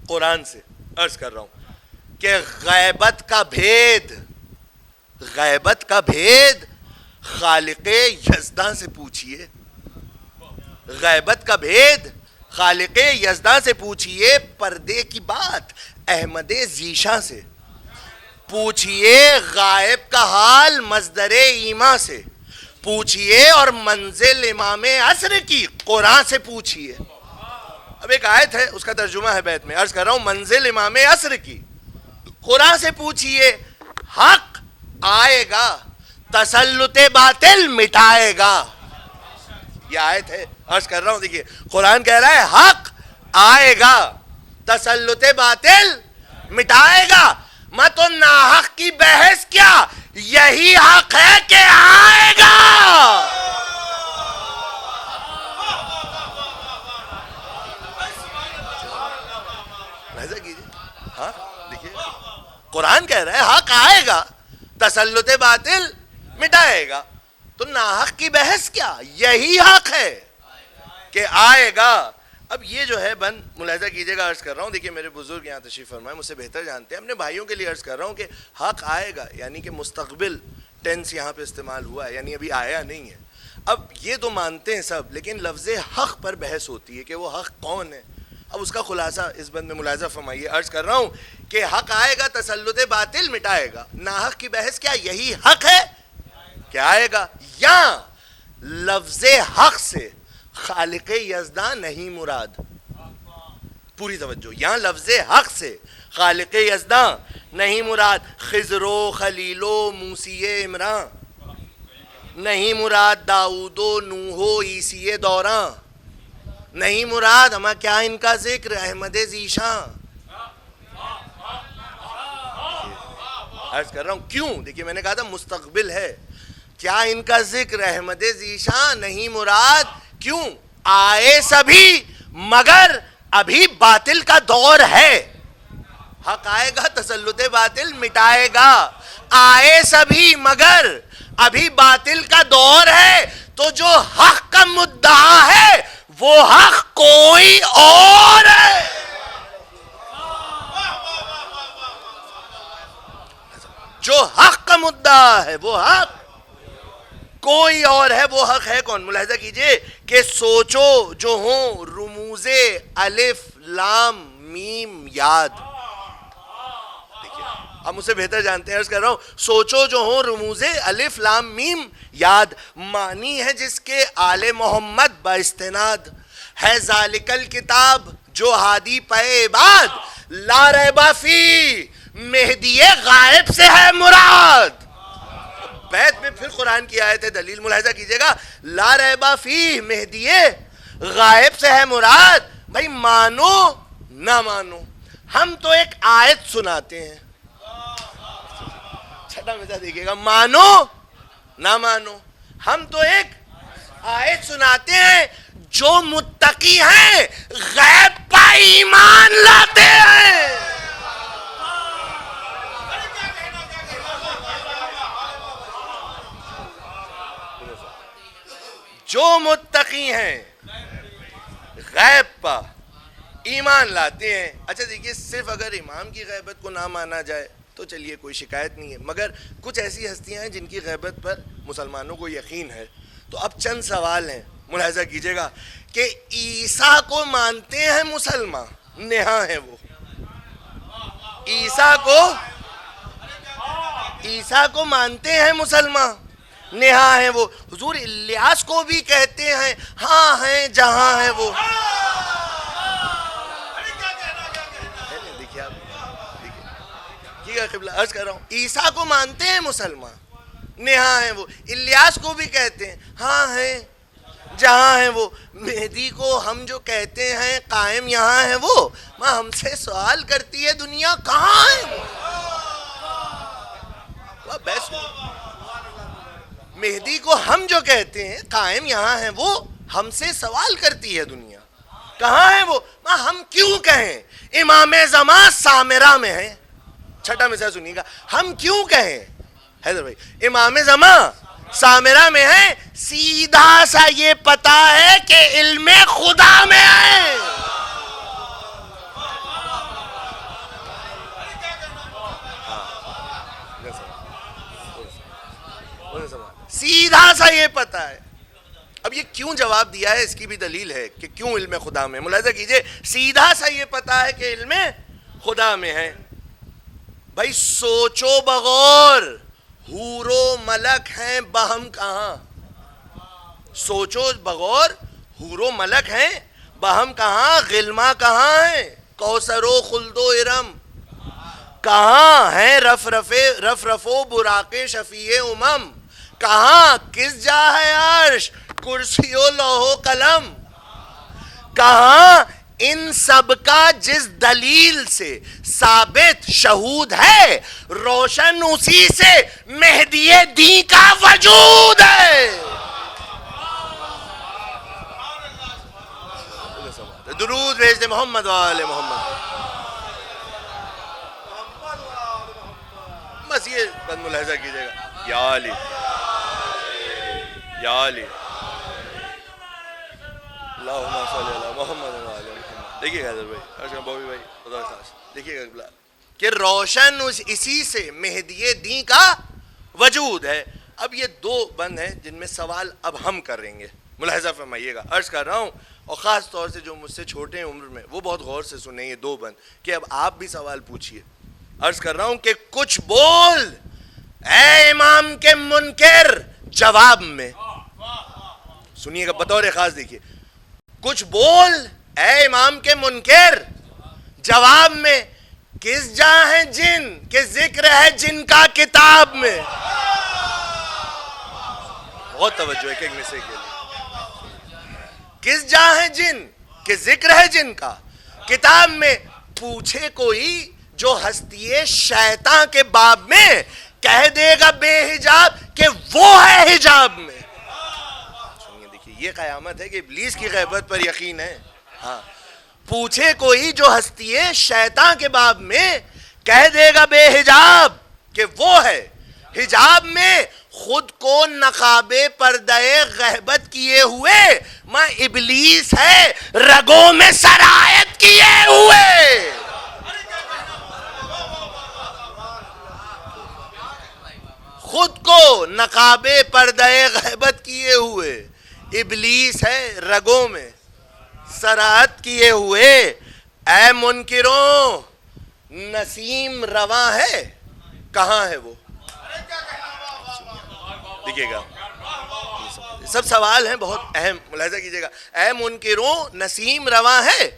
قرآن سے. عرض کر رہا ہوں کہ غیبت کا بھید خالق یزداں سے پوچھئے. غیبت کا بھید خالق یزداں سے پوچھئے پردے کی بات احمد ذیشاں سے، پوچھئے غائب کا حال مصدر ایمان سے، پوچھئے اور منزل امام عصر کی قرآن سے پوچھئے. اب ایک آیت ہے اس کا ترجمہ ہے بیت میں، عرض کر رہا ہوں منزل امام عصر کی قرآن سے پوچھئے. حق آئے گا تسلط باطل مٹائے گا. یہ آیت ہے، عرض کر رہا ہوں دیکھیے قرآن کہہ رہا ہے حق آئے گا تسلط باطل مٹائے گا. میں تو ناحق کی بحث کیا، یہی حق ہے کہ آئے گا. ایسا کیجیے. ہاں دیکھیے قرآن کہہ رہا ہے حق آئے گا تسلط باطل مٹائے گا. تو ناحق کی بحث کیا، یہی حق ہے کہ آئے گا. اب یہ جو ہے بند ملاحظہ کیجئے گا، عرض کر رہا ہوں دیکھیں میرے بزرگ یہاں تشریف فرمائے مجھ سے بہتر جانتے ہیں. اپنے بھائیوں کے لیے عرض کر رہا ہوں کہ حق آئے گا یعنی کہ مستقبل ٹینس یہاں پہ استعمال ہوا ہے، یعنی ابھی آیا نہیں ہے. اب یہ تو مانتے ہیں سب، لیکن لفظ حق پر بحث ہوتی ہے کہ وہ حق کون ہے. اب اس کا خلاصہ اس بند میں ملاحظہ فرمائیے. عرض کر رہا ہوں کہ حق آئے گا تسلط باطل مٹائے گا. ناحق کی بحث کیا، یہی حق ہے کہ آئے گا. یا لفظ حق سے خالق یزداں نہیں مراد. پوری توجہ، یہاں لفظ حق سے خالق یزداں نہیں مراد. خضر و خلیل و موسی عمران نہیں مراد. داؤد و نوح و عیسی دوراں نہیں مراد. اما کیا ان کا ذکر احمد ذیشاں. عرض کر رہا ہوں کیوں، دیکھیے میں نے کہا تھا مستقبل ہے. کیا ان کا ذکر احمد ذیشاں نہیں مراد. کیوں، آئے سبھی مگر ابھی باطل کا دور ہے. حق آئے گا تسلط باطل مٹائے گا. آئے سبھی مگر ابھی باطل کا دور ہے. تو جو حق کا مدعا ہے وہ حق کوئی اور ہے. جو حق کا مدعا ہے وہ حق کوئی اور ہے. وہ حق ہے کون؟ ملاحظہ کیجئے کہ سوچو جو ہوں رموز الف لام میم یاد. دیکھیے اب مجھ سے بہتر جانتے ہیں، عرض کر رہا ہوں سوچو جو ہوں رموز الف لام میم یاد. معنی ہے جس کے آل محمد با استناد ہے ذالک الکتاب جو ہادی پہ عباد. لا ریبہ فی مہدی غائب سے ہے مراد. بیت میں پھر قرآن کی آیت ہے دلیل ملاحظہ کیجئے گا. لا ریبہ فی مہدی غائب سے ہے مراد. بھائی مانو نہ مانو ہم تو ایک آیت سناتے ہیں. چھٹا مزہ دیکھئے گا، مانو نہ مانو ہم تو ایک آیت سناتے ہیں. جو متقی ہیں غیب پر ایمان لاتے ہیں. جو متقی ہیں غیب پر ایمان لاتے ہیں. اچھا دیکھیے صرف اگر امام کی غیبت کو نہ مانا جائے تو چلیے کوئی شکایت نہیں ہے، مگر کچھ ایسی ہستیاں ہیں جن کی غیبت پر مسلمانوں کو یقین ہے. تو اب چند سوال ہیں ملاحظہ کیجئے گا کہ عیسیٰ کو مانتے ہیں مسلمان، نہاں ہیں وہ. عیسیٰ کو مانتے ہیں مسلمان، نہاں ہیں وہ. حضور الیاس کو بھی کہتے ہیں ہاں ہیں جہاں ہیں وہ. دیکھیے آپ دیکھیے قبلہ عرض کر رہا ہوں عیسیٰ کو مانتے ہیں مسلمان، نہاں ہیں وہ. الیاس کو بھی کہتے ہیں ہاں ہیں جہاں ہیں وہ. مہدی کو ہم جو کہتے ہیں قائم یہاں ہے وہ. ماں ہم سے سوال کرتی ہے دنیا کہاں ہے وہ. بیس مہدی کو ہم جو کہتے ہیں قائم یہاں ہے وہ، ہم سے سوال کرتی ہے دنیا کہاں ہے وہ. ماں ہم کیوں کہیں امام زمان سامرہ میں ہیں. چھٹا مثال سنیے گا، ہم کیوں کہیں حیدر بھائی امام زمان سامرہ میں ہے. سیدھا سا یہ پتا ہے کہ علم خدا میں ہے. سیدھا سا یہ پتا ہے. اب اب یہ کیوں جواب دیا ہے اس کی بھی دلیل ہے کہ کیوں علم خدا میں. ملاحظہ کیجئے سیدھا سا یہ پتا ہے کہ علم خدا میں ہے. بھائی سوچو بغور حور و ملک ہیں باہم کہاں؟ سوچو بغور حور و ملک ہیں باہم کہاں؟ غلما کہاں ہیں؟ کوثر و خلد و ارم کہاں ہیں؟ رف و براق شفیع امم کہاں؟ کس جا ہے عرش کرسی و لوح و قلم کہاں؟ ان سب کا جس دلیل سے ثابت شہود ہے روشن اسی سے مہدی دین کا وجود ہے. درود بھیج دے محمد وآل محمد. بس یہ بس ملاحظہ کیجئے گا. یا علی یا علی اللہم صلی علی محمد وآل محمد. دیکھیے گا حضرت بھائی ارشد بابی بھائی خدا خاص دیکھیے گا کہ روشن اسی سے مہدی دین کا وجود ہے. اب یہ دو بند ہیں جن میں سوال اب ہم کریں گے. ملاحظہ فرمائیے گا. عرض کر رہا ہوں اور خاص طور سے جو مجھ سے چھوٹے ہیں عمر میں وہ بہت غور سے سنیں یہ دو بند کہ اب آپ بھی سوال پوچھئے. عرض کر رہا ہوں کہ کچھ بول اے امام کے منکر جواب میں. سنیے گا بطور خاص دیکھیے. کچھ بول اے امام کے منکر جواب میں کس جا ہے جن کے ذکر ہے جن کا کتاب میں. بہت توجہ ہے کہ ایک مسئلے کے لیے. کس جا ہے جن کے ذکر ہے جن کا کتاب میں. پوچھے کوئی جو ہستی شیطان کے باب میں کہہ دے گا بے حجاب کہ وہ ہے حجاب میں. سنیے دیکھیے یہ قیامت ہے کہ ابلیس کی غیبت پر یقین ہے. ہاں پوچھے کوئی جو ہستی شیطان کے باب میں کہہ دے گا بے حجاب کہ وہ ہے حجاب میں. خود کو نقاب پردہ غیبت کیے ہوئے ماں ابلیس ہے رگوں میں سرایت کیے ہوئے. خود کو نقاب پردہ غیبت کیے ہوئے ابلیس ہے رگوں میں سرایت کیے ہوئے. اے منکروں نسیم رواں ہے کہاں ہے وہ؟ دیکھیے گا سب سوال ہیں بہت اہم. ملاحظہ کیجئے گا. اے منکروں نسیم رواں ہے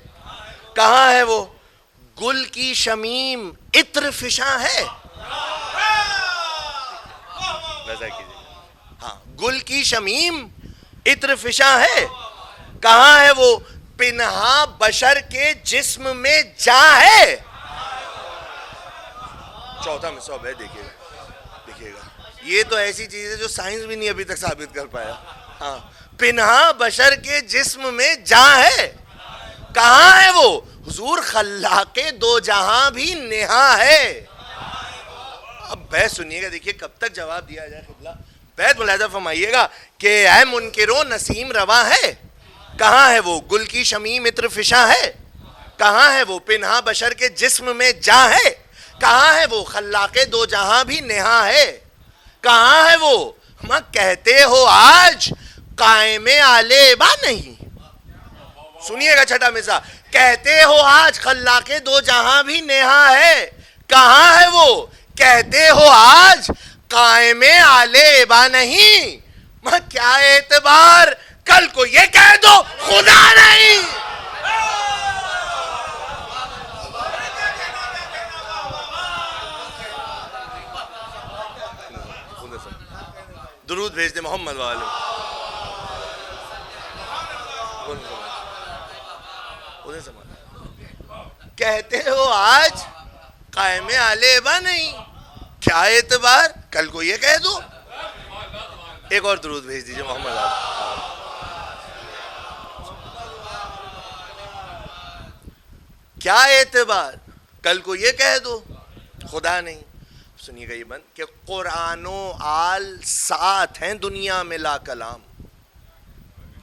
کہاں ہے وہ؟ گل کی شمیم عطر فشاں ہے. ملاحظہ کیجئے گا. ہاں گل کی شمیم عطر فشاں ہے کہاں ہے وہ؟ پنہا بشر کے جسم میں جاں ہے. چوتھا مصعب ہے. دیکھیے گا دیکھیے گا یہ تو ایسی چیز ہے جو سائنس بھی نہیں ابھی تک ثابت کر پایا. ہاں پنہا بشر کے جسم میں جاں ہے کہاں ہے وہ؟ حضور خلاق دو جہاں بھی نہاں ہے. اب بیت سنیے گا. دیکھیے کب تک جواب دیا جائے قبلہ. بیت ملاحظہ فرمائیے گا کہ اے منکروں نسیم رواں ہے کہاں ہے وہ؟ گل کی شمیم عطر فشاں ہے کہاں ہے وہ؟ پنہا بشر کے جسم میں جاں ہے کہاں ہے وہ؟ خلاق دو جہاں بھی نہاں ہے کہاں ہے وہ؟ ہم کہتے ہو آج قائم آل با نہیں. سنیے گا چھٹا مثال. کہتے ہو آج خلاق دو جہاں بھی نہاں ہے کہاں ہے وہ؟ کہتے ہو آج قائم آل با نہیں. کیا اعتبار کل کو یہ کہہ دو خدا نہیں. درود بھیج دے محمد والے. کہتے ہو آج قائم آل با نہیں. کیا اعتبار کل کو یہ کہہ دو. ایک اور درود بھیج دیجئے محمد والے. کیا اعتبار کل کو یہ کہہ دو خدا نہیں. سنیے گا یہ بند کہ قرآن و آل ساتھ ہیں دنیا میں لا کلام.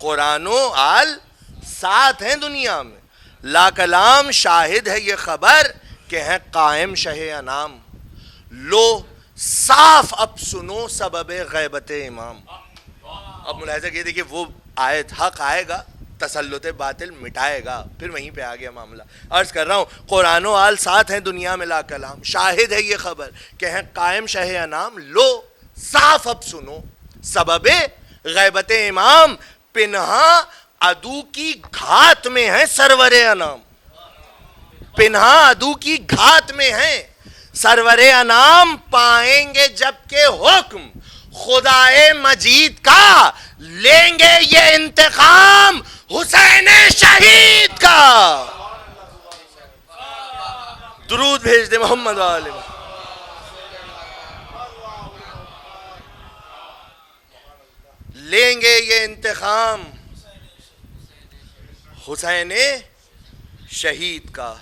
قرآن و آل ساتھ ہیں دنیا میں لا کلام. شاہد ہے یہ خبر کہ ہیں قائم شہ انام. لو صاف اب سنو سبب غیبت امام. اب ملاحظہ کیے دیکھیے وہ آیت حق آئے گا تسلط باطل مٹائے گا. پھر وہیں پہ آ گیا معاملہ. عرض کر رہا ہوں قرآن و آل ساتھ ہیں دنیا میں لا کلام. شاہد ہے یہ خبر کہ ہیں قائم شہ انام. لو صاف اب سنو سبب غیبت امام پنہا عدو کی گھات میں ہے سرور انام. پنہا عدو کی گھات میں ہیں سرور انام. پائیں گے جب کہ حکم خدائے مجید کا لیں گے یہ انتقام حسین شہید کا. درود بھیج دے محمد عالم. لیں گے یہ انتقام حسین شہید کا.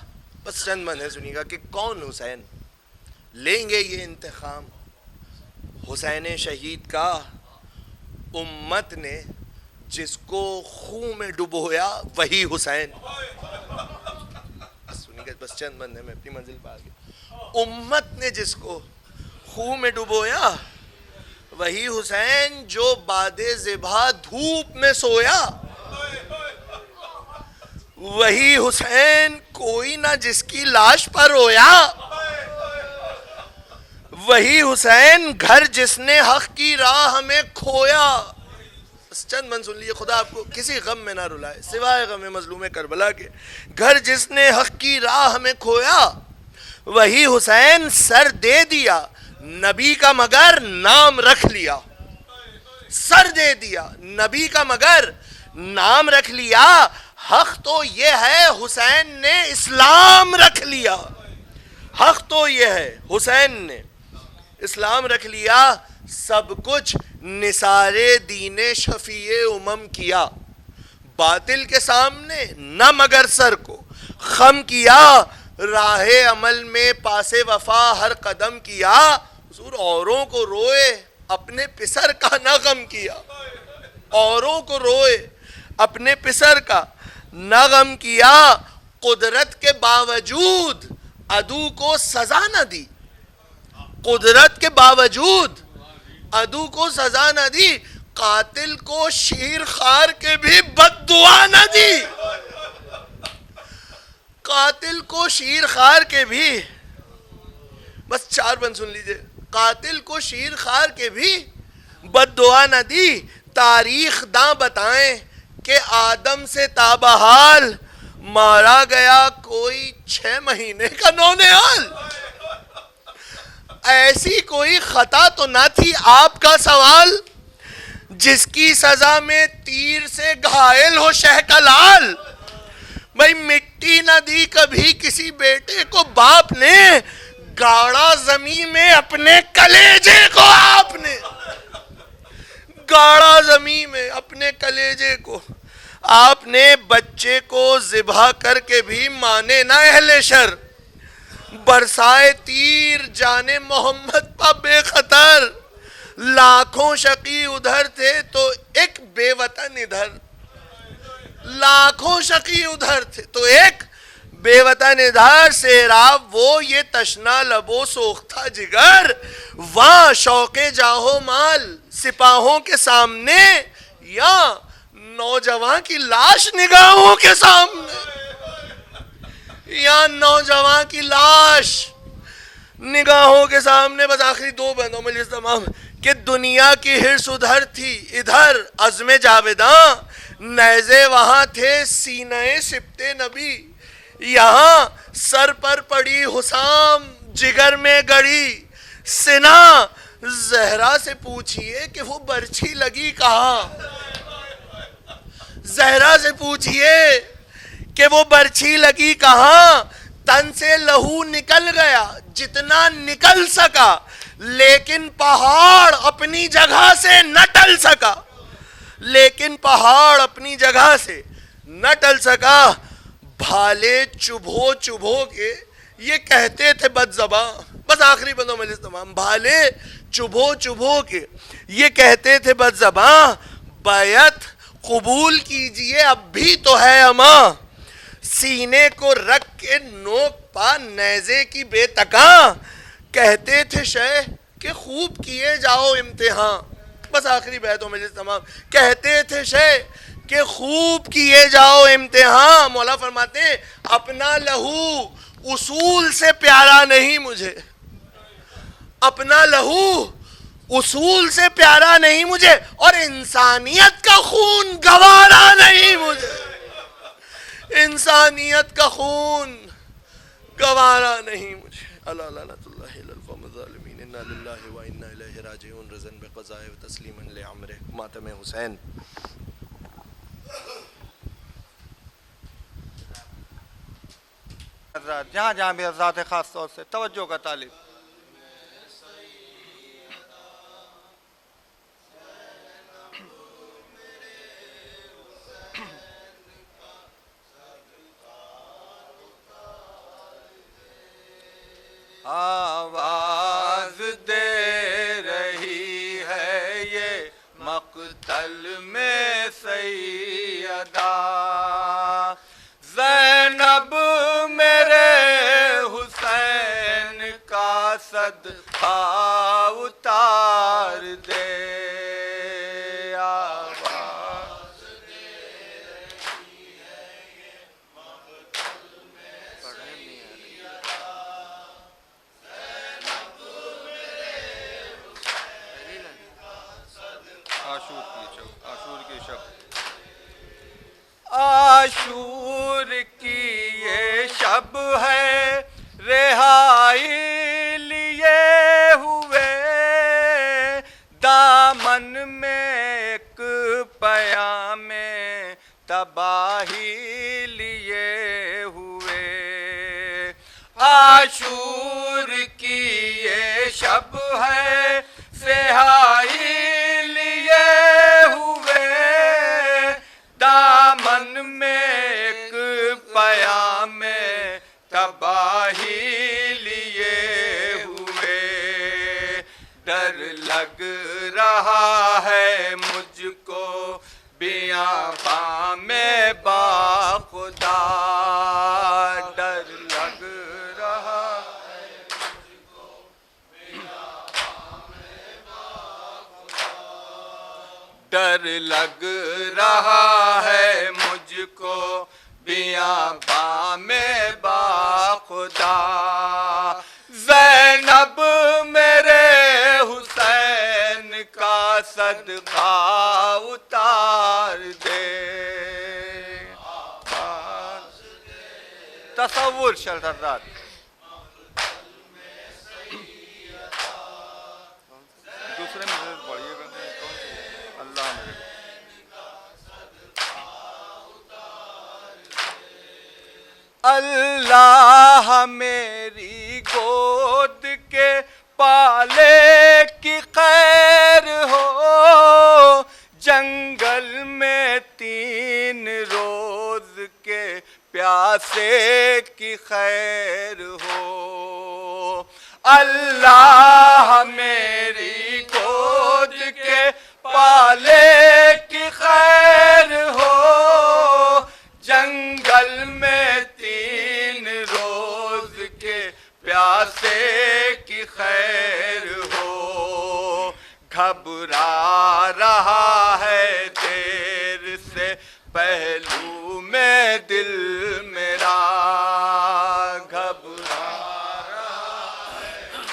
بس چند من ہے سنیے گا کہ کون حسین. لیں گے یہ انتقام حسین شہید کا. امت نے جس کو خون میں ڈبویا وہی حسین. سنیے گا بس چند من ہے میں اپنی منزل پہ آ گیا. امت نے جس کو خون میں ڈبویا وہی حسین جو بعد ذبح دھوپ میں سویا. وہی حسین کوئی نہ جس کی لاش پر رویا. وہی حسین گھر جس نے حق کی راہ ہمیں کھویا. چند من سن لیے. خدا آپ کو کسی غم میں نہ رلائے سوائے غم مظلوم کربلا کے. گھر جس نے حق کی راہ ہمیں کھویا وہی حسین سر دے دیا نبی کا مگر نام رکھ لیا. سر دے دیا نبی کا مگر نام رکھ لیا. حق تو یہ ہے حسین نے اسلام رکھ لیا. حق تو یہ ہے حسین نے اسلام رکھ لیا. سب کچھ نثار دین شفیع امم کیا. باطل کے سامنے نہ مگر سر کو خم کیا. راہ عمل میں پاس وفا ہر قدم کیا. حضور اوروں کو روئے اپنے پسر کا نہ غم کیا. اوروں کو روئے اپنے پسر کا نہ غم کیا. قدرت کے باوجود عدو کو سزا نہ دی. قدرت کے باوجود عدو کو سزا نہ دی. قاتل کو شیر خار کے بھی بد دعا نہ دی. قاتل کو شیر خار کے بھی بس چار بند سن لیجئے. قاتل کو شیر خار کے بھی بد دعا نہ دی. تاریخ داں بتائیں کہ آدم سے تابحال مارا گیا کوئی 6 مہینے کا نونہال. ایسی کوئی خطا تو نہ تھی آپ کا سوال جس کی سزا میں تیر سے گھائل ہو شہ کا لال. بھئی مٹی نہ دی کبھی کسی بیٹے کو باپ نے. گاڑا زمین میں اپنے کلیجے کو آپ نے. گاڑا زمین میں اپنے کلیجے کو آپ نے. بچے کو ذبح کر کے بھی مانے نہ اہل شر. برسائے تیر جانے محمد پا بے خطر. لاکھوں شقی ادھر تھے تو ایک بے وطن ادھر. لاکھوں شقی ادھر تھے تو ایک بے وطن ادھر. سیراب وہ یہ تشنا لبو سوختہ جگر. وہاں شوق جاہو مال سپاہوں کے سامنے یا نوجوان کی لاش نگاہوں کے سامنے. یا نوجوان کی لاش نگاہوں کے سامنے. بس آخری 2 بندوں میں تمام کہ دنیا کی حرص ادھر تھی ادھر عزم جاویداں. نیزے وہاں تھے سینہ سبت نبی. یہاں سر پر پڑی حسام جگر میں گڑی. سنا زہرا سے پوچھئے کہ وہ برچھی لگی کہاں. زہرا سے پوچھئے کہ وہ برچھی لگی کہاں. تن سے لہو نکل گیا جتنا نکل سکا لیکن پہاڑ اپنی جگہ سے نہ ٹل سکا. لیکن پہاڑ اپنی جگہ سے نہ ٹل سکا. بھالے چبھو چبھو کے یہ کہتے تھے بد زباں. بس آخری بندوں میں تمام. بھالے چبھو چبھو کے یہ کہتے تھے بد زباں. بیعت قبول کیجئے اب بھی تو ہے اماں. سینے کو رکھ کے نوک پا نیزے کی بے تکاں. کہتے تھے شیخ کہ خوب کیے جاؤ امتحان. بس آخری بیت و مجلس تمام. کہتے تھے شیخ کہ خوب کیے جاؤ امتحان. مولا فرماتے ہیں اپنا لہو اصول سے پیارا نہیں مجھے, اپنا لہو اصول سے پیارا نہیں مجھے, اور انسانیت کا خون گوارا نہیں مجھے, انسانیت کا خون گوارا نہیں مجھے. اللہ لعنت اللہ علی القوم الظالمین. انا للہ و انا الیہ راجعون. رضا بقضائه وتسلیما لعمره. ماتم حسین. حضرات جہاں جہاں بھی حضرات خاص طور سے توجہ کا طالب. آواز دے رہی ہے یہ مقتل میں سیدہ زینب میرے حسین کا صدقہ اتار دے. آواز دے رہی ہے یہ مقتل میں سیدہ زینب میرے حسین کا صدقہ. عاشور کی شب عاشور کی یہ شب ہے رہائی لیے ہوئے دامن میں ایک پیام تباہی لیے ہوئے. عاشور کی یہ شب ہے رہائی لیے ہوئے دامن میں ایک پیام تباہی لیے ہوئے. ڈر لگ رہا ہے مجھ کو بیاباں میں باخدا. ڈر لگ رہا ہے مجھ کو بیاباں میں باخدا. ڈر لگ رہا ہے مجھ کو بیاباں میں باخدا. زینب میرے حسین کا صدقہ اتار دے. تصور شرطات دوسرے میں پڑھیے گا. اللہ میرے اللہ میری گود کے پالے کی خیر ہو. جنگل میں 3 روز کے پیاسے کی خیر ہو. اللہ میری گود کے پالے کی خیر ہو. جنگل میں 3 روز کے پیاسے کی خیر ہو. گھبرا رہا ہے دیر سے پہلو میں دل میرا. گھبرا رہا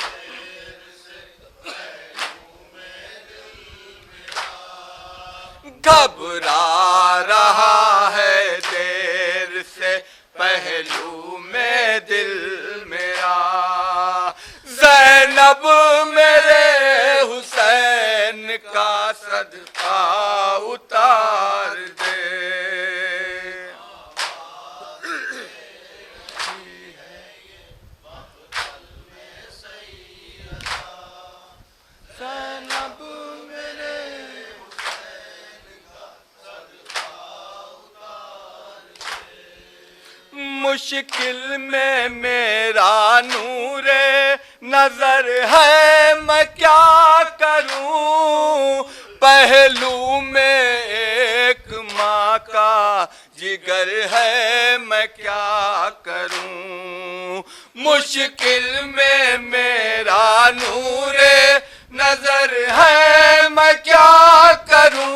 ہے دیر سے پہلو میں دل میرا. گھبرا رہا ہے دیر سے پہلو میں دل میرا. زینب میرے حسین کا صدقہ اتار دے. زینب میرے مشکل میں میرا نور نظر ہے میں کیا کروں. پہلو میں ایک ماں کا جگر ہے میں کیا کروں. مشکل میں میرا نور نظر ہے میں کیا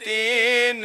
3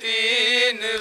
3